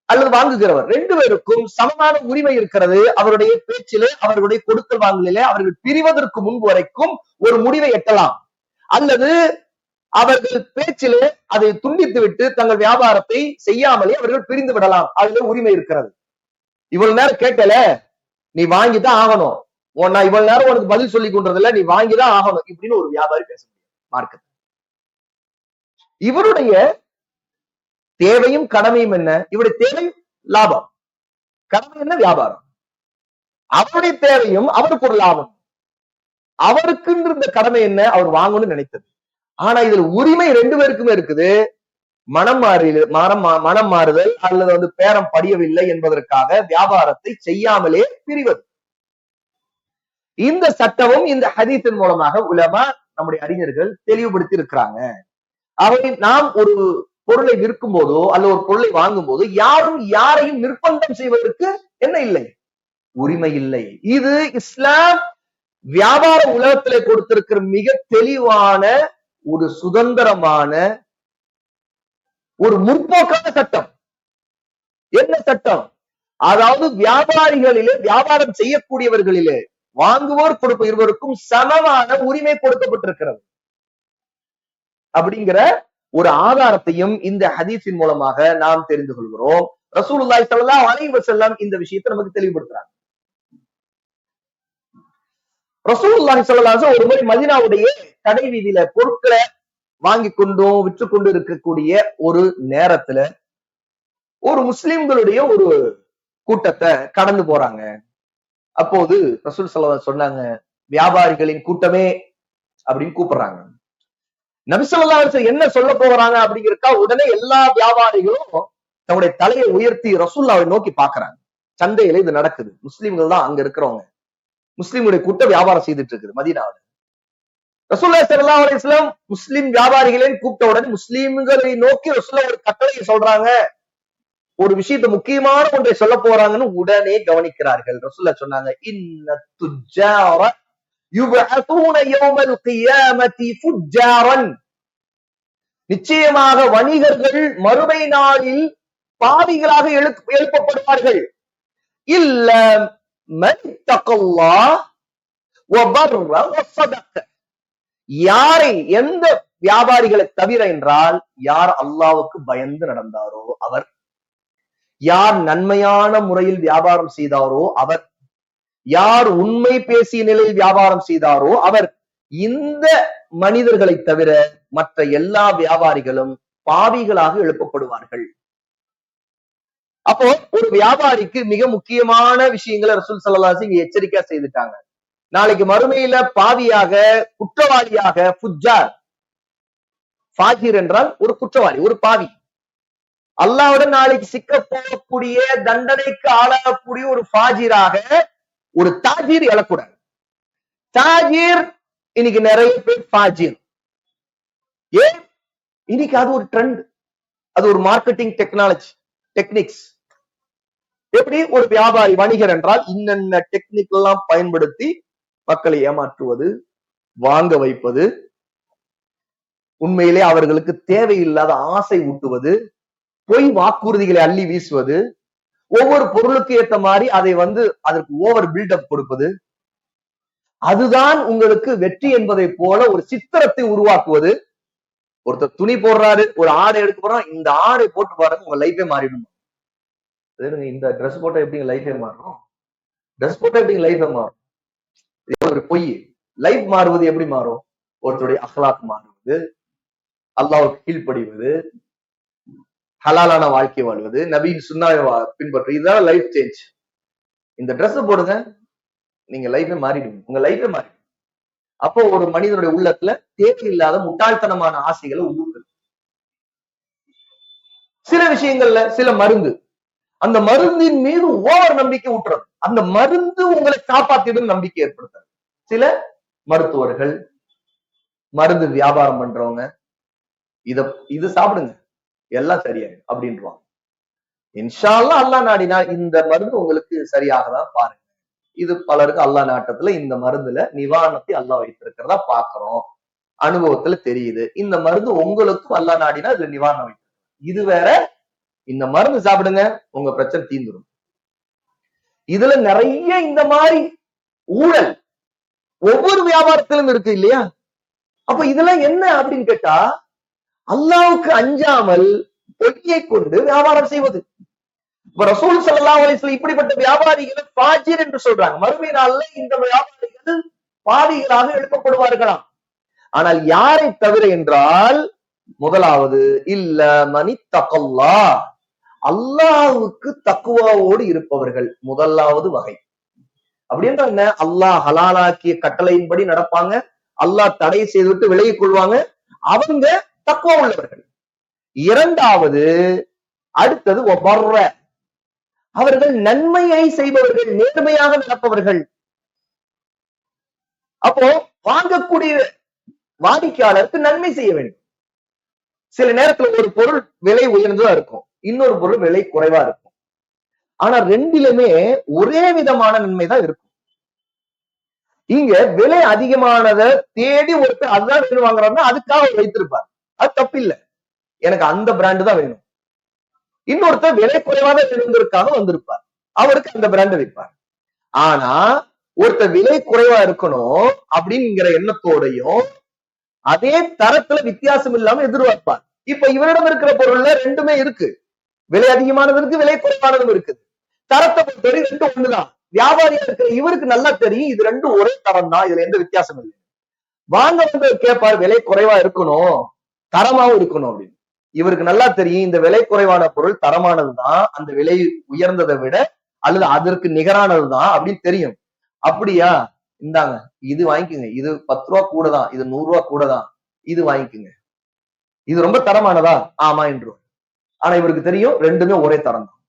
அல்லது வாங்குகிறவர் ரெண்டு பேருக்கும் சமமான உரிமை இருக்கிறது. அவருடைய பேச்சிலே, அவர்களுடைய கொடுக்கல் வாங்கலிலே அவர்கள் பிரிவதற்கு முன்பு வரைக்கும் ஒரு முடிவை எட்டலாம், அல்லது அவர்கள் பேச்சிலே அதை துண்டித்து விட்டு தங்கள் வியாபாரத்தை செய்யாமலே அவர்கள் பிரிந்து விடலாம். அதுல உரிமை இருக்கிறது. இவ்வளவு நேரம் கேட்டல, நீ வாங்கிதான் ஆகணும், நான் இவ்வளவு நேரம் உனக்கு பதில் சொல்லி கொண்டதில்ல, நீ வாங்கிதான் ஆகணும் இப்படின்னு ஒரு வியாபாரி பேச முடியும் மார்க்கெட். இவருடைய தேவையும் கடமையும் என்ன? இவருடைய தேவை லாபம், கடமை என்ன? வியாபாரம். அவருடைய தேவையும் அவருக்கு ஒரு லாபம், அவருக்கு இருந்த கடமை என்ன? அவர் வாங்கணும்னு நினைத்தது. ஆனா இதுல உரிமை ரெண்டு பேருக்குமே இருக்குது. மனம் மாறுதல் அல்லது பேரம் படியவில்லை என்பதற்காக வியாபாரத்தை செய்யாமலே பிரிவது. இந்த சட்டமும் இந்த ஹதீஸின் மூலமாக உலமா, நம்முடைய அறிஞர்கள் தெளிவுபடுத்தி இருக்கிறாங்க. அவை நாம் ஒரு பொருளை விற்கும் போதோ அல்ல ஒரு பொருளை வாங்கும் போது யாரும் யாரையும் நிர்பந்தம் செய்வதற்கு என்ன இல்லை? உரிமை இல்லை. இது இஸ்லாம் வியாபார உலகத்திலே கொடுத்திருக்கிற மிக தெளிவான ஒரு சுதந்திரமான ஒரு முற்போக்கான சட்டம். என்ன சட்டம்? அதாவது வியாபாரிகளிலே, வியாபாரம் செய்யக்கூடியவர்களிலே வாங்குவோர் கொடுப்பு இருவருக்கும் சமமான உரிமை கொடுக்கப்பட்டிருக்கிறது அப்படிங்கிற ஒரு ஆதாரத்தையும் இந்த ஹதீஸின் மூலமாக நாம் தெரிந்து கொள்கிறோம். ரசூலுல்லாஹி ஸல்லல்லாஹு அலைஹி வஸல்லம் இந்த விஷயத்தை நமக்கு தெளிவுபடுத்துறாங்க. ரசூலுல்லாஹி ஸல்லல்லாஹு அலைஹி வஸல்லம் ஒரு முறை மதீனாவுடைய கடை வீதியில பொருட்களை வாங்கி கொண்டும் விற்று கொண்டு இருக்கக்கூடிய ஒரு நேரத்துல ஒரு முஸ்லிம்களுடைய ஒரு கூட்டத்தை கடந்து போறாங்க. அப்போது ரசூல் ஸல்லல்லாஹு அலைஹி வஸல்லம் சொன்னாங்க, வியாபாரிகளின் கூட்டமே அப்படின்னு கூப்பிடுறாங்க. நபி ஸல்லல்லாஹு அலைஹி வஸல்லம் என்ன சொல்ல போறாங்க அப்படிங்கிறக்கா உடனே எல்லா வியாபாரிகளும் தன்னுடைய தலையை உயர்த்தி ரசூலுல்லாஹை நோக்கி பாக்குறாங்க. சந்தையில இது நடக்குது, முஸ்லிம்கள் தான் அங்க இருக்கிறவங்க, முஸ்லிம்களுடைய கூட்டம் வியாபாரம் செய்துட்டு இருக்குது மதீனாவுல. ரசூலுல்லாஹி ஸல்லல்லாஹு அலைஹி வஸல்லம் முஸ்லிம் வியாபாரிகளின் கூப்பிட்ட உடனே முஸ்லிம்களை நோக்கி ரசூலுல்லாஹ் ஒரு கட்டளையை சொல்றாங்க, ஒரு விஷயத்தை முக்கியமான ஒன்றை சொல்ல போறாங்கன்னு உடனே கவனிக்கிறார்கள். ரசூலுல்லாஹ் சொன்னாங்க, இன்ன துஜ்ஜார யுபஅஸூன யௌமல் கியாமத்தி ஃபுஜ்ஜாரன், நிச்சயமாக வணிகர்கள் மறுமை நாளில் பாவிகளாக எழுப்பப்படுவார்கள். இல்ல மன் தக்கல்லாஹ் வ பர்ர வ ஸதக, யாரை, எந்த வியாபாரிகளை தவிர என்றால் யார் அல்லாஹ்வுக்கு பயந்து நடந்தாரோ அவர், யார் நன்மையான முறையில் வியாபாரம் செய்தாரோ அவர், யார் உண்மை பேசிய நிலையில் வியாபாரம் செய்தாரோ அவர். இந்த மனிதர்களை தவிர மற்ற எல்லா வியாபாரிகளும் பாவிகளாக எழுப்பப்படுவார்கள். அப்போ ஒரு வியாபாரிக்கு மிக முக்கியமான விஷயங்களை ரசூல் ஸல்லல்லாஹு அலைஹி வஸல்லம் எச்சரிக்கையா செய்துட்டாங்க. நாளைக்கு மறுமையில பாவியாக, குற்றவாளியாக, ஃபுஜ்ஜார், ஃபாஜிர் என்றால் ஒரு குற்றவாளி, ஒரு பாவி, அல்லாஹ்வுடன் நாளைக்கு சிக்க போகக்கூடிய, தண்டனைக்கு ஆளாகக்கூடிய ஒரு ஃபாஜிராக ஒரு தாஜீர் எழக்கூடாது. தாஜீர் இன்னைக்கு நிறைய பேர் ஃபாஜிர். ஏன்? இன்னைக்கு அது ஒரு ட்ரெண்ட், அது ஒரு மார்க்கெட்டிங் டெக்னிக்ஸ். எப்படி ஒரு வியாபாரி, வணிகர் என்றால் இன்னென்ன டெக்னிக் எல்லாம் பயன்படுத்தி மக்களை ஏமாற்றுவது, வாங்க வைப்பது, உண்மையிலே அவர்களுக்கு தேவையில்லாத ஆசை ஊட்டுவது, பொய் வாக்குறுதிகளை அள்ளி வீசுவது, ஒவ்வொரு பொருளுக்கு ஏற்ற மாதிரி அதை அதற்கு ஓவர் பில்டப் கொடுப்பது, அதுதான் உங்களுக்கு வெற்றி என்பதை போல ஒரு சித்திரத்தை உருவாக்குவது. ஒருத்தர் துணி போடுறாரு, ஒரு ஆடை எடுக்க போறோம், இந்த ஆடை போட்டு பாருங்க உங்க லைஃபே மாறிடும். இந்த ட்ரெஸ் போட்டா எப்படி லைஃபே மாறும்? ட்ரெஸ் போட்டா எப்படி லைஃப் மாறும்? ஒரு பொய். லைஃப் மாறுவது எப்படி மாறும்? ஒருத்தருடைய அஹ்லாக் மாறுவது, அல்லாஹ்வுக்கு கீழ்ப்படிவது, ஹலாலான வாழ்க்கை வாழ்வது, நபியின் சுன்னாவை பின்பற்று, இதுதான் லைஃப் சேஞ்ச். இந்த ட்ரெஸ் போடுங்க, நீங்க லைஃபே மாறிடுவீங்க, உங்க லைஃபே மாறிடும். அப்போ ஒரு மனிதனுடைய உள்ளத்துல தேவையில்லாத முட்டாள்தனமான ஆசைகளை உருவாக்குது. சில விஷயங்கள்ல சில மருந்து, அந்த மருந்தின் மீது ஓவர் நம்பிக்கை ஊட்டுறது, அந்த மருந்து உங்களை காப்பாத்திடும் நம்பிக்கை ஏற்படுத்துறது. சில மருத்துவர்கள், மருந்து வியாபாரம் பண்றவங்க, இது சாப்பிடுங்க எல்லாம் சரியாயிடும் அப்படின்றாங்க. இன்ஷா அல்லாஹ் அல்லாஹ் நாடினா இந்த மருந்து உங்களுக்கு சரியாகதான் பாருங்க. இது பலருக்கு அல்லாஹ் நாட்டத்துல இந்த மருந்துல நிவாரணத்தை அல்லாஹ் வைத்திருக்கிறதா பாக்குறோம், அனுபவத்துல தெரியுது. இந்த மருந்து உங்களுக்கும் அல்லாஹ் நாடினா இதுல நிவாரணம் வைத்து, இது வேற. இந்த மருந்து சாப்பிடுங்க, உங்க பிரச்சனை தீந்துடும். இதுல நிறைய இந்த மாதிரி ஊழல் ஒவ்வொரு வியாபாரத்திலும் இருக்கு இல்லையா? அப்ப இதெல்லாம் என்ன அப்படின்னு கேட்டா, அல்லாஹ்வுக்கு அஞ்சாமல் பொய்யை கொண்டு வியாபாரம் செய்வது. இப்ப ரசூல் ஸல்லல்லாஹு அலைஹி வஸல்லம் இப்படிப்பட்ட வியாபாரிகளை ஃபாஜிர் என்று சொல்றாங்க. மறுமை நாள்ல இந்த வியாபாரிகள் பாவிகளாக எழுப்பப்படுவார்களாம். ஆனால் யாரை தவிர என்றால், முதலாவது இல்ல மனி தகல்லா, அல்லாஹ்வுக்கு தக்குவாவோடு இருப்பவர்கள் முதலாவது வகை. அப்படி என்றால் என்ன? அல்லாஹ் ஹலாலாக்கிய கட்டளையின்படி நடப்பாங்க, அல்லாஹ் தடை செய்துவிட்டு விலகிக் கொள்வாங்க, அவங்க தக்குவா உள்ளவர்கள். இரண்டாவது, அடுத்தது ஒபர்ர, அவர்கள் நன்மையை செய்பவர்கள், நேர்மையாக நடப்பவர்கள். அப்போ வாங்கக்கூடிய வாடிக்கையாளருக்கு நன்மை செய்ய வேண்டும். சில நேரத்துல ஒரு பொருள் விலை உயர்ந்ததா இருக்கும், இன்னொரு பொருள் விலை குறைவா இருக்கும். ஆனா ரெண்டிலுமே ஒரே விதமான நன்மை தான் இருக்கும். இங்க விலை அதிகமானதை தேடி ஒருத்தர் அதுதான் வேணும் வாங்குறாருன்னா அதுக்காக வைத்திருப்பார், அது தப்பு இல்லை, எனக்கு அந்த பிராண்டு தான் வேணும். இன்னொருத்தர் விலை குறைவாக வேணுங்கிறதுக்காக வந்திருப்பார், அவருக்கு அந்த பிராண்டை வைப்பார். ஆனா ஒருத்தர் விலை குறைவா இருக்கணும் அப்படிங்கிற எண்ணத்தோடையும் அதே தரத்துல வித்தியாசம் இல்லாம எதிர்பார்ப்பார். இப்ப இவரிடம் இருக்கிற பொருள்ல ரெண்டுமே இருக்கு, விலை அதிகமானது இருக்கு, விலை குறைவானதும் இருக்குது. தரத்தை பொறுத்தவரை ரெண்டும் ஒண்ணுதான். வியாபாரியா இருக்கிற இவருக்கு நல்லா தெரியும் இது ரெண்டும் ஒரே தரம் தான், இதுல எந்த வித்தியாசம் இல்லை. வாங்க வந்து கேட்பார், விலை குறைவா இருக்கணும், தரமாவும் இருக்கணும் அப்படின்னு. இவருக்கு நல்லா தெரியும் இந்த விலை குறைவான பொருள் தரமானதுதான், அந்த விலை உயர்ந்ததை விட அல்லது அதற்கு நிகரானதுதான் அப்படின்னு தெரியும். அப்படியா, இந்தாங்க இது வாங்கிக்கோங்க, இது 10 ரூபா கூட தான், இது 100 ரூபா கூட தான், இது வாங்கிக்கோங்க, இது ரொம்ப தரமானதா, ஆமா என்று. ஆனா இவருக்கு தெரியும் ரெண்டுமே ஒரே தரம் தான்.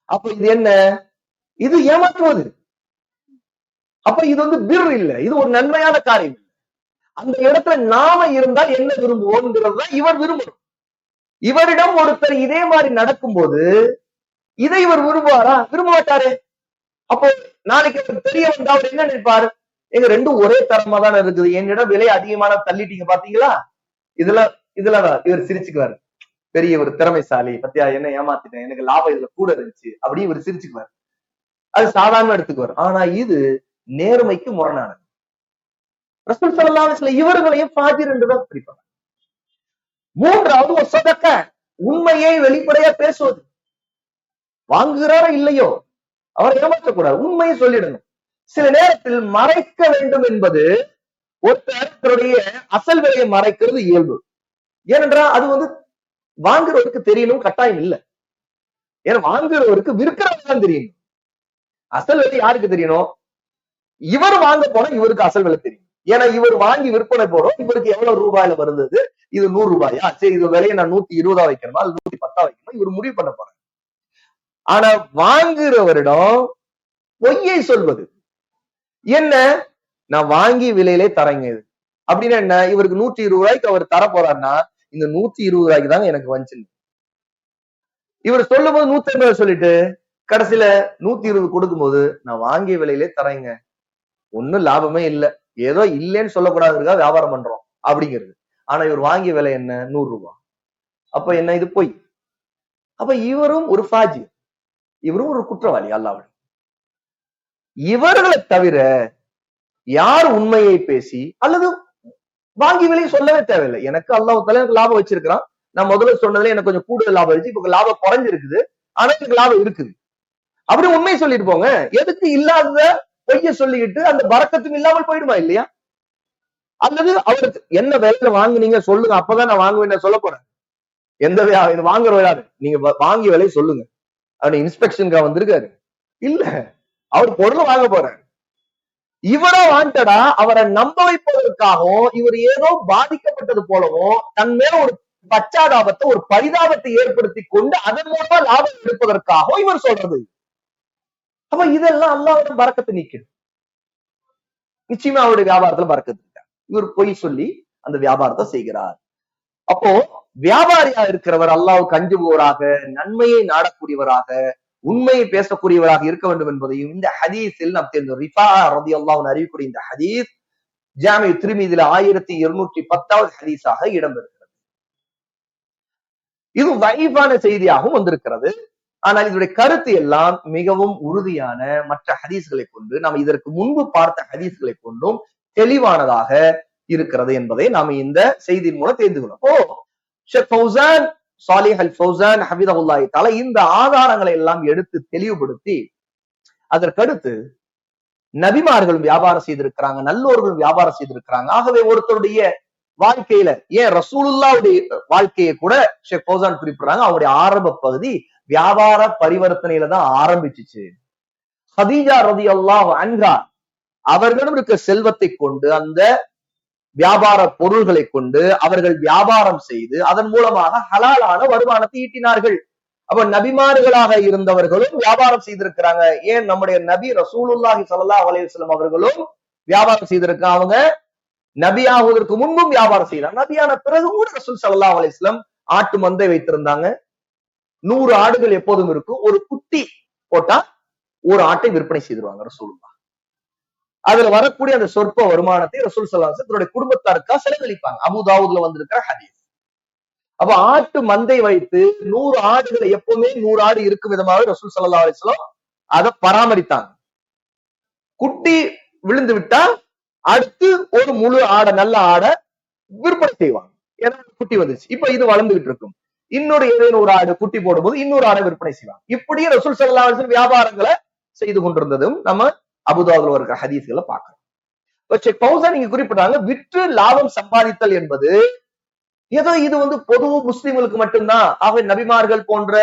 அப்ப இது என்ன? இது ஏமாற்றுவது. அப்ப இது வந்து பிர் இல்ல, இது ஒரு நன்மையான காரியம். அந்த இடத்துல நாம இருந்தால் என்ன விரும்புவோம்ங்கிறதுதான் இவர் விரும்பணும். இவரிடம் ஒருத்தர் இதே மாதிரி நடக்கும்போது இதை இவர் விரும்புவாரா? விரும்ப மாட்டாரு. அப்போ நாளைக்கு அவர் தெரிய வந்தா அவர் என்ன நினைப்பாரு? எங்க ரெண்டும் ஒரே தரமா தானே இருக்குது, என்னிடம் விலை அதிகமான தள்ளிட்டீங்க பாத்தீங்களா, இதெல்லாம் இவர் சிரிச்சுக்குவாரு. பெரிய ஒரு திறமைசாலி, பத்தியா என்ன ஏமாத்திட்டேன், எனக்கு லாபம் இதுல கூட இருந்துச்சு அப்படி இவர் சிரிச்சுக்குவார். அது சாதாரண எடுத்துக்குவார். ஆனா இது நேர்மைக்கு முரணானது. ரசூல் ஸல்லல்லாஹு அலைஹி வஸல்லம் இவர்களையும் ஃபாஜிர் என்றுதான் பிரிப்பாங்க. மூன்றாவது ஒரு சதக்க, உண்மையை வெளிப்படையா பேசுவது. வாங்குகிறாரோ இல்லையோ அவர் ஏமாற்றக்கூடாது, உண்மையை சொல்லிடணும். சில நேரத்தில் மறைக்க வேண்டும் என்பது ஒருத்தருடைய அசல் விலையை மறைக்கிறது இயல்பு. ஏனென்றால் அது வந்து வாங்குறவருக்கு தெரியணும் கட்டாயம் இல்லை. ஏன்னா வாங்குறவருக்கு விற்கிறவங்க தான் தெரியணும். அசல் விலை யாருக்கு தெரியணும்? இவர் வாங்க போனா இவருக்கு அசல் விலை தெரியும். ஏன்னா இவர் வாங்கி விற்பனை போறோம், இவருக்கு எவ்வளவு ரூபாயில வருது, இது 100 ரூபாயா, சரி இது விலையை நான் 120 வைக்கணுமா, அது 110 வைக்கணுமா, இவர் முடிவு பண்ண போறேன். ஆனா வாங்குறவரிடம் பொய்யை சொல்வது என்ன? நான் வாங்கி விலையிலே தரேங்க இது அப்படின்னா என்ன? இவருக்கு 120 ரூபாய்க்கு அவர் தர போறாருன்னா இந்த 120 ரூபாய்க்கு தாங்க எனக்கு வந்துச்சு. இவர் சொல்லும் போது 150 சொல்லிட்டு கடைசியில 120 கொடுக்கும்போது நான் வாங்கிய விலையிலே தரேங்க, ஒன்னும் லாபமே இல்லை, ஏதோ இல்லைன்னு சொல்லக்கூடாதுக்காக வியாபாரம் பண்றோம் அப்படிங்கிறது. ஆனா இவர் வாங்கிய விலை என்ன? 100 ரூபாய். அப்ப என்ன? இது பொய். அப்ப இவரும் ஒரு ஃபாஜி, இவரும் ஒரு குற்றவாளி அல்லாஹ்விடம். இவர்களை தவிர யார் உண்மையை பேசி அல்லது வாங்கி விலையை சொல்லவே தேவையில்லை. எனக்கு அல்லாஹ் தஆலா எனக்கு லாபம் வச்சிருக்கிறான், நான் முதல்ல சொன்னதுல எனக்கு கொஞ்சம் கூடுதல் லாபம் இருந்துச்சு, இப்ப லாபம் குறைஞ்சிருக்குது, ஆனா எனக்கு லாபம் இருக்குது. அப்படி உண்மை சொல்லிட்டு போங்க. எதுக்கு இல்லாத பொய்ய சொல்லிக்கிட்டு அந்த பரக்கத்தும் இல்லாமல் போயிடுமா இல்லையா? அல்லது அவருக்கு என்ன வேலையில வாங்குனீங்க சொல்லுங்க, அப்பதான் நான் வாங்குவேன் சொல்ல போறேன். எந்த வாங்குற யாரு நீங்க வாங்கிய வேலையை சொல்லுங்க. அவர் இன்ஸ்பெக்ஷனுக்கா வந்திருக்காரு இல்ல, அவர் பொருளை வாங்க போறாரு. இவரோ வாண்டடா அவரை நம்ப வைப்பதற்காகவும் இவர் ஏதோ பாதிக்கப்பட்டது போலவும் தன் மேல ஒரு பச்சாதாபத்தை ஒரு பரிதாபத்தை ஏற்படுத்தி கொண்டு அதன் மூலமா லாபம் எடுப்பதற்காகவும் இவர் சொல்றது. அப்ப இதெல்லாம் அல்லாஹ்வோட பரக்கத்தை நீக்குது. நிச்சயமா அவருடைய வியாபாரத்துல பரக்கத்து இருக்கார். இவர் பொய் சொல்லி அந்த வியாபாரத்தை செய்கிறார். அப்போ வியாபாரியா இருக்கிறவர் அல்லாஹ்வுக்கு அஞ்சுபவராக, நன்மையை நாடக்கூடியவராக, உண்மையை பேசக்கூடியவராக இருக்க வேண்டும் என்பதையும் இந்த ஹதீஸில் நாம் தெரிந்தோம். ரிஃபா ரலியல்லாஹு அன்ஹு அறிவிக்கூடிய இந்த ஹதீஸ் ஜாமி திர்மிதில 1210வது ஹதீஸாக இடம்பெறுகிறது. இது வைஃபான செய்தியாகவும் வந்திருக்கிறது. ஆனால் இதனுடைய கருத்து எல்லாம் மிகவும் உறுதியான மற்ற ஹதீஸ்களை கொண்டு நாம் இதற்கு முன்பு பார்த்த ஹதீஸ்களை கொண்டும் தெளிவானதாக இருக்கிறது என்பதை நாம் இந்த செய்தியின் மூலம் தெரிந்து கொள்ளலாம். ஷேக் ஃபௌசான் சாலிஹ் அல் ஃபௌசான் ஹஃபிதஹுல்லாஹி தஆலா இந்த ஆதாரங்களை எல்லாம் எடுத்து தெளிவுபடுத்தி அதற்கடுத்து நபிமார்களும் வியாபாரம் செய்திருக்கிறாங்க, நல்லோர்களும் வியாபாரம் செய்திருக்கிறாங்க. ஆகவே ஒருத்தருடைய வாழ்க்கையில ஏன் ரசூலுல்லாவுடைய வாழ்க்கையை கூட ஷேக் ஃபௌசான் குறிப்பிடுறாங்க. அவருடைய ஆரம்ப பகுதி வியாபார பரிவர்த்தனையில தான் ஆரம்பிச்சுச்சு. ஹதீஜா ரலியல்லாஹு அன்ஹா அவர்களிடம் இருக்க செல்வத்தை கொண்டு அந்த வியாபார பொருள்களை கொண்டு அவர்கள் வியாபாரம் செய்து அதன் மூலமாக ஹலாலான வருமானத்தை ஈட்டினார்கள். அப்ப நபிமார்களாக இருந்தவர்களும் வியாபாரம் செய்திருக்கிறாங்க. ஏன் நம்முடைய நபி ரசூலுல்லாஹி ஸல்லல்லாஹு அலைஹி வஸல்லம் அவர்களும் வியாபாரம் செய்திருக்காங்க. அவங்க நபி ஆகுவதற்கு முன்பும் வியாபாரம் செய்தாங்க. நபியான பிறகு கூட ரசூல் ஸல்லல்லாஹு அலைஹி வஸல்லம் ஆட்டு மந்தை வைத்திருந்தாங்க. 100 ஆடுகள் எப்போதும் இருக்கும். ஒரு குட்டி போட்டா ஒரு ஆட்டை விற்பனை செய்திருவாங்க ரசூலுல்லாஹ். அதுல வரக்கூடிய அந்த சொற்ப வருமானத்தை ரசூல் ஸல்லல்லாஹு அலைஹி வஸல்லம் தன்னுடைய குடும்பத்தாருக்கா செலவழிப்பாங்க. அபூ தாவூத்ல வந்திருக்கிற ஹதீஸ். அப்ப ஆட்டு மந்தை வைத்து 100 ஆடுகளை எப்பவுமே 100 ஆடு இருக்கும் விதமாக ரசூல் ஸல்லல்லாஹு அலைஹி வஸல்லம் அதை பராமரித்தாங்க. குட்டி விழுந்து விட்டா அடுத்து ஒரு முழு ஆடை நல்ல ஆடை விற்பனை செய்வாங்க. ஏன்னா குட்டி வந்துச்சு. இப்ப இது வளர்ந்துகிட்டு இருக்கும். இன்னொரு ஏதேனும் ஒரு ஆடு குட்டி போடும்போது இன்னொரு ஆடை விற்பனை செய்வாங்க. இப்படியே ரசூல் ஸல்லல்லாஹு அலைஹி வஸல்லம் வியாபாரங்களை செய்து கொண்டிருந்ததும் நம்ம அபூதாவுல இருக்கிற ஹதீஸ்களை பார்க்கிறோம். நீங்க குறிப்பிட்டாங்க விற்று லாபம் சம்பாதித்தல் என்பது ஏதோ இது பொது முஸ்லிம்களுக்கு மட்டும்தான். ஆக நபிமார்கள் போன்ற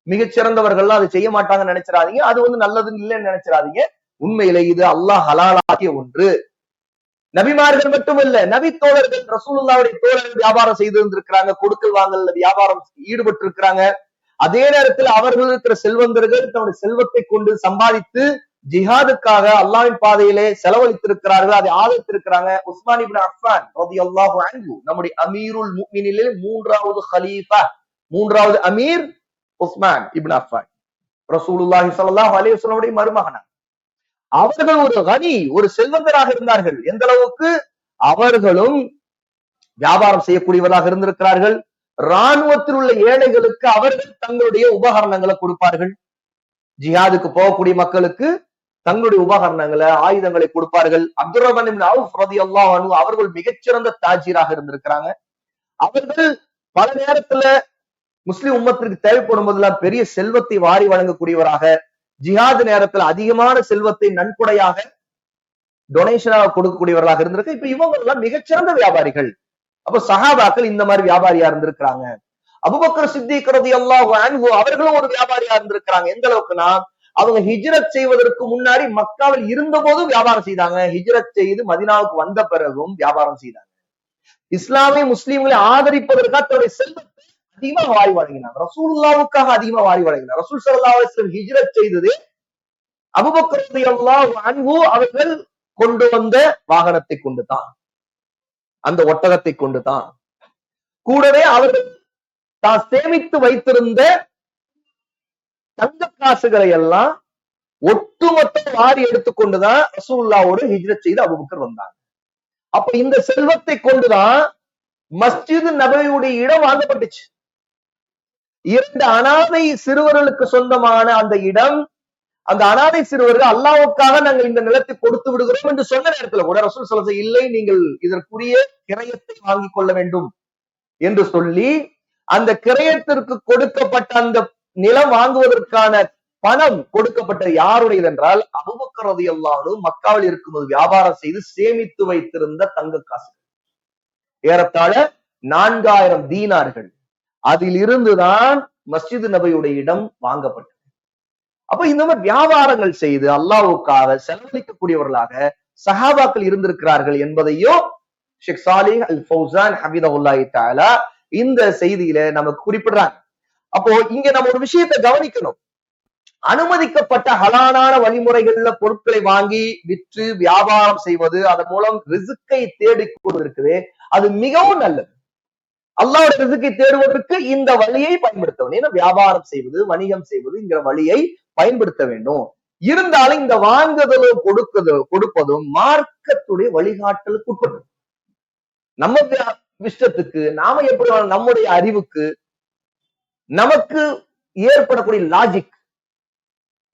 மிகச்சிறந்தவர்கள் அதை செய்ய மாட்டாங்கன்னு நினைச்சிடாதீங்க. அது நல்லதுன்னு இல்லைன்னு நினைச்சிடாதீங்க. உண்மையில இது அல்லாஹ் ஹலாலாக்கிய ஒன்று. நபிமார்கள் மட்டுமல்ல, நபி தோழர்கள் ரசூலுல்லாஹ்வுடைய தோழர்கள் வியாபாரம் செய்து இருந்திருக்கிறாங்க. கொடுக்கல் வாங்கல்ல வியாபாரம் ஈடுபட்டு இருக்கிறாங்க. அதே நேரத்தில் அவர்கள் இருக்கிற செல்வந்தர்கள் தன்னுடைய செல்வத்தை கொண்டு சம்பாதித்து ஜிஹாதுக்காக அல்லாஹ்வின் பாதையிலே செலவழித்திருக்கிறார்கள். அதை ஆதரித்திருக்கிறாங்க. உஸ்மான் இப்னு அஃபான் ரலியல்லாஹு அன்ஹு நம்முடைய அமீருல் முஃமினீனிலே 3வது கலீஃபா, 3வது அமீர் உஸ்மான் இப்னு அஃபான் ரசூலுல்லாஹி ஸல்லல்லாஹு அலைஹி வஸல்லம் மருமகனார். அவர்கள் ஒரு கனி, ஒரு செல்வந்தராக இருந்தார்கள். எந்த அளவுக்கு அவர்களும் வியாபாரம் செய்யக்கூடியவர்களாக இருந்திருக்கிறார்கள். ராணுவத்தில் உள்ள ஏழைகளுக்கு அவர்கள் தங்களுடைய உபகரணங்களை கொடுப்பார்கள். ஜிஹாதுக்கு போகக்கூடிய மக்களுக்கு தங்களுடைய உபகரணங்களை ஆயுதங்களை கொடுப்பார்கள். அப்துர் ரஹ்மான் இப்னு அவுஃப் ரலியல்லாஹு அன்ஹு அவர்கள் மிகச்சிறந்த தாஜிராக இருந்திருக்கிறாங்க. அவர்கள் பல நேரத்துல முஸ்லிம் உம்மத்திற்கு தேவைப்படும் போதெல்லாம் பெரிய செல்வத்தை வாரி வழங்கக்கூடியவராக, ஜிஹாது நேரத்துல அதிகமான செல்வத்தை நன்கொடையாக டொனேஷனாக கொடுக்கக்கூடியவர்களாக இருந்திருக்கு. இப்ப இவங்க எல்லாம் மிகச்சிறந்த வியாபாரிகள். அப்ப சஹாபாக்கள் இந்த மாதிரி வியாபாரியா இருந்திருக்கிறாங்க. அபூபக்கர் சித்திக் ரலியல்லாஹு அன்ஹு அவர்களும் ஒரு வியாபாரியா இருந்திருக்கிறாங்க. எந்த அளவுக்குன்னா அவங்க ஹிஜ்ரத் செய்வதற்கு முன்னாடி மக்காவில் இருந்த போதும் வியாபாரம் செய்தாங்க. ஹிஜ்ரத் செய்து மதீனாவுக்கு வந்த பிறகும் வியாபாரம் செய்தாங்க. இஸ்லாமிய முஸ்லிம்களை ஆதரிப்பதற்காக தன்னுடைய செல்வத்தை அதிகமா வாரி வழங்கினாங்க. ரசூலுல்லாஹ்வுக்காக அதிகமா வாரி வழங்கினார். ரசூல் ஸல்லல்லாஹு அலைஹி வஸல்லம் ஹிஜ்ரத் செய்தது அபூபக்கர் ரலியல்லாஹு அன்ஹு அவர்கள் கொண்டு வந்த வாகனத்தை கொண்டுதான், அந்த ஒட்டகத்தை கொண்டுதான். கூடவே அவர்கள் தான் சேமித்து வைத்திருந்த தங்க காசுகளை எல்லாம் ஒட்டுமொத்த வாரி எடுத்துக்கொண்டுதான் ரசூலுல்லாஹ்வோடு ஹிஜ்ரத் செய்து அபூபக்கர் வந்தாங்க. அப்ப இந்த செல்வத்தை கொண்டுதான் மஸ்ஜித் நபவியுடைய இடம் வாங்கப்பட்டுச்சு. 2 அனாதை சிறுவர்களுக்கு சொந்தமான அந்த இடம், அந்த அனாதை சிறுவர்கள் அல்லாஹ்வுக்காக நாங்கள் இந்த நிலத்தை கொடுத்து விடுகிறோம் என்று சொன்ன நேரத்துல கூட ரசூல் ஸல்லல்லாஹு அலைஹி வஸல்லம் இல்லை, நீங்கள் இதற்குரிய கிரயத்தை வாங்கிக் கொள்ள வேண்டும் என்று சொல்லி அந்த கிரயத்திற்கு கொடுக்கப்பட்ட அந்த நிலம் வாங்குவதற்கான பணம் கொடுக்கப்பட்ட யாருடையது என்றால் அபூபக்கர் ரலியல்லாஹு அன்ஹு மக்காவில் இருக்கும்போது வியாபாரம் செய்து சேமித்து வைத்திருந்த தங்க காசு ஏறத்தாழ 4000 தீனார்கள். அதில் இருந்துதான் மஸ்ஜித் நபியுடைய இடம் வாங்கப்பட்டது. அப்ப இந்த மாதிரி வியாபாரங்கள் செய்து அல்லாஹ்வுக்காக செலவழிக்கக்கூடியவர்களாக சஹாபாக்கள் இருந்திருக்கிறார்கள் என்பதையும் ஷேக் சாலிஹ் அல் ஃபௌசான் ஹபிதஹுல்லாஹி தஆலா இந்த செய்தியில நமக்கு குறிப்பிடுறாங்க. அப்போ இங்க நம்ம ஒரு விஷயத்தை கவனிக்கணும். அனுமதிக்கப்பட்ட ஹலாலான வழிமுறைகள்ல பொருட்களை வாங்கி விற்று வியாபாரம் செய்வது, அதன் மூலம் ரிசுக்கை தேடிக் கொள்வதற்கு அது மிகவும் நல்லது. அல்லாஹ்வுடைய ரிசுக்கை தேடுவதற்கு இந்த வழியை பயன்படுத்த வேண்டும். ஏன்னா வியாபாரம் செய்வது, வணிகம் செய்வதுங்கிற வழியை பயன்படுத்த வேண்டும். இருந்தாலும் இந்த வாங்குதலும் கொடுப்பதும் மார்க்கத்துடைய வழிகாட்டலுக்கு உட்பட்டது. நம்ம இஷ்டத்துக்கு நாம எப்படி நம்முடைய அறிவுக்கு நமக்கு ஏற்படக்கூடிய லாஜிக்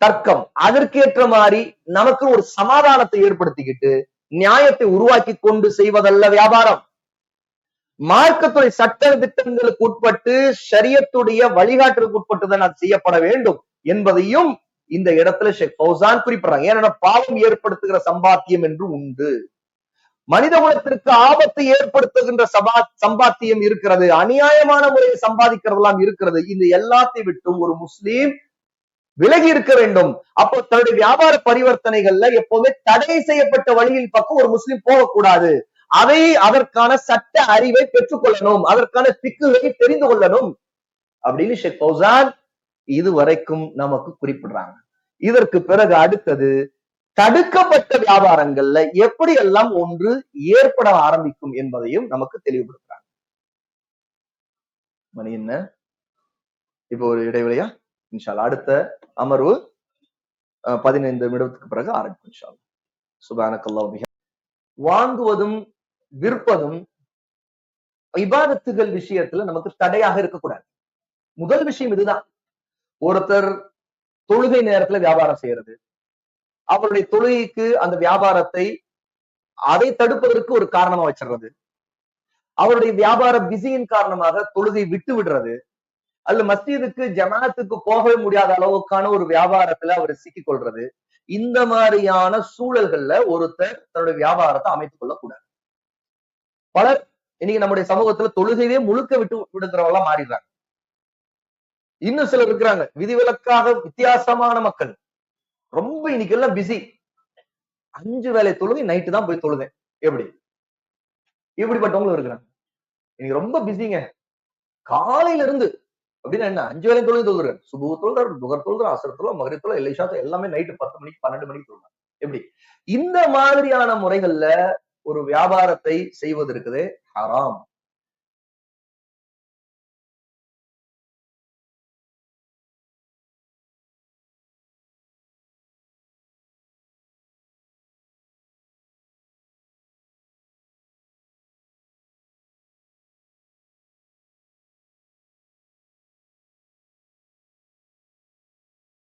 தர்க்கம் அதற்கேற்ற மாதிரி நமக்கு ஒரு சமாதானத்தை ஏற்படுத்திக்கிட்டு நியாயத்தை உருவாக்கி கொண்டு செய்வதல்ல வியாபாரம். மார்க்கத்துடைய சட்ட திட்டங்களுக்கு உட்பட்டு ஷரியத்துடைய வழிகாட்டுக்கு உட்பட்டுதான் அது செய்யப்பட வேண்டும் என்பதையும் இந்த இடத்துல ஷேக் ஃபௌசான் குறிப்பிடுறாங்க. ஏன்னா பாவம் ஏற்படுத்துகிற சம்பாத்தியம் என்று உண்டு, மனித குலத்திற்கு ஆபத்தை ஏற்படுத்துகின்ற சம்பாத்தியம் இருக்கிறது, அநியாயமான முறையில் சம்பாதிக்கிறதெல்லாம் இருக்கிறது. இந்த எல்லாத்தை விட்டும் ஒரு முஸ்லீம் விலகி இருக்க வேண்டும். அப்போ தன்னுடைய வியாபார பரிவர்த்தனைகள்ல எப்போதுமே தடை செய்யப்பட்ட வழியில் பக்கம் ஒரு முஸ்லீம் போகக்கூடாது. அதற்கான சட்ட அறிவை பெற்றுக் கொள்ளணும், அதற்கான சிக்குகளை தெரிந்து கொள்ளணும் அப்படின்னு ஷேக் ஃபௌசான் இதுவரைக்கும் நமக்கு குறிப்பிடுறாங்க. இதற்கு பிறகு அடுத்தது தடுக்கப்பட்ட வியாபாரங்கள்ல எப்படி எல்லாம் ஒன்று ஏற்பட ஆரம்பிக்கும் என்பதையும் நமக்கு தெளிவுபடுத்துறாங்க. மணி என்ன? இப்போ ஒரு இடைவெளியா? இன்ஷா அல்லாஹ் அடுத்த அமர்வு 15 நிமிடத்துக்கு பிறகு ஆரம்பிக்கும் இன்ஷா அல்லாஹ். சுப்ஹானக்கல்லாஹு பிஹம்திஹி. வாங்குவதும் விற்பதும் இபாதத்துகள் விஷயத்துல நமக்கு தடையாக இருக்கக்கூடாது. முதல் விஷயம் இதுதான். ஒருத்தர் தொழுகை நேரத்துல வியாபாரம் செய்யறது, அவருடைய தொழுகைக்கு அந்த வியாபாரத்தை அதை தடுப்பதற்கு ஒரு காரணமா வச்சிடுறது, அவருடைய வியாபார பிஸியின் காரணமாக தொழுகை விட்டு விடுறது, அல்ல மஸ்ஜிதுக்கு ஜமாத்துக்கு போகவே முடியாத அளவுக்கான ஒரு வியாபாரத்துல அவர் சிக்கிக் கொள்றது, இந்த மாதிரியான சூழல்கள்ல ஒருத்தர் தன்னுடைய வியாபாரத்தை அமைத்துக் கொள்ளக்கூடாது. பலர் இன்னைக்கு நம்முடைய சமூகத்துல தொழுகையே முழுக்க விட்டு விடுக்கிறவெல்லாம் மாறிடுறாங்க. இன்னும் சிலர் இருக்கிறாங்க விதிவிலக்காக வித்தியாசமான மக்கள், ரொம்ப இன்னைக்கு எல்லாம் பிஸி, 5 வேளை தொழுகை நைட்டு தான் போய் தொழுதேன். எப்படி இப்படிப்பட்டவங்களும் இருக்கிறாங்க. இன்னைக்கு ரொம்ப பிஸிங்க, காலையில இருந்து அப்படின்னா என்ன 5 வேளை தொழுகை தொழுகிறார், சுபு தொழுறார், துகர் தொழுறார், அசர் தொழுற, மகரிப் தொழுற, எல்லைஷா எல்லாமே நைட்டு 10 மணிக்கு 12 மணிக்கு தொழுறாங்க. எப்படி இந்த மாதிரியான முறைகள்ல ஒரு வியாபாரத்தை செய்வது இருக்குது ஹராம்.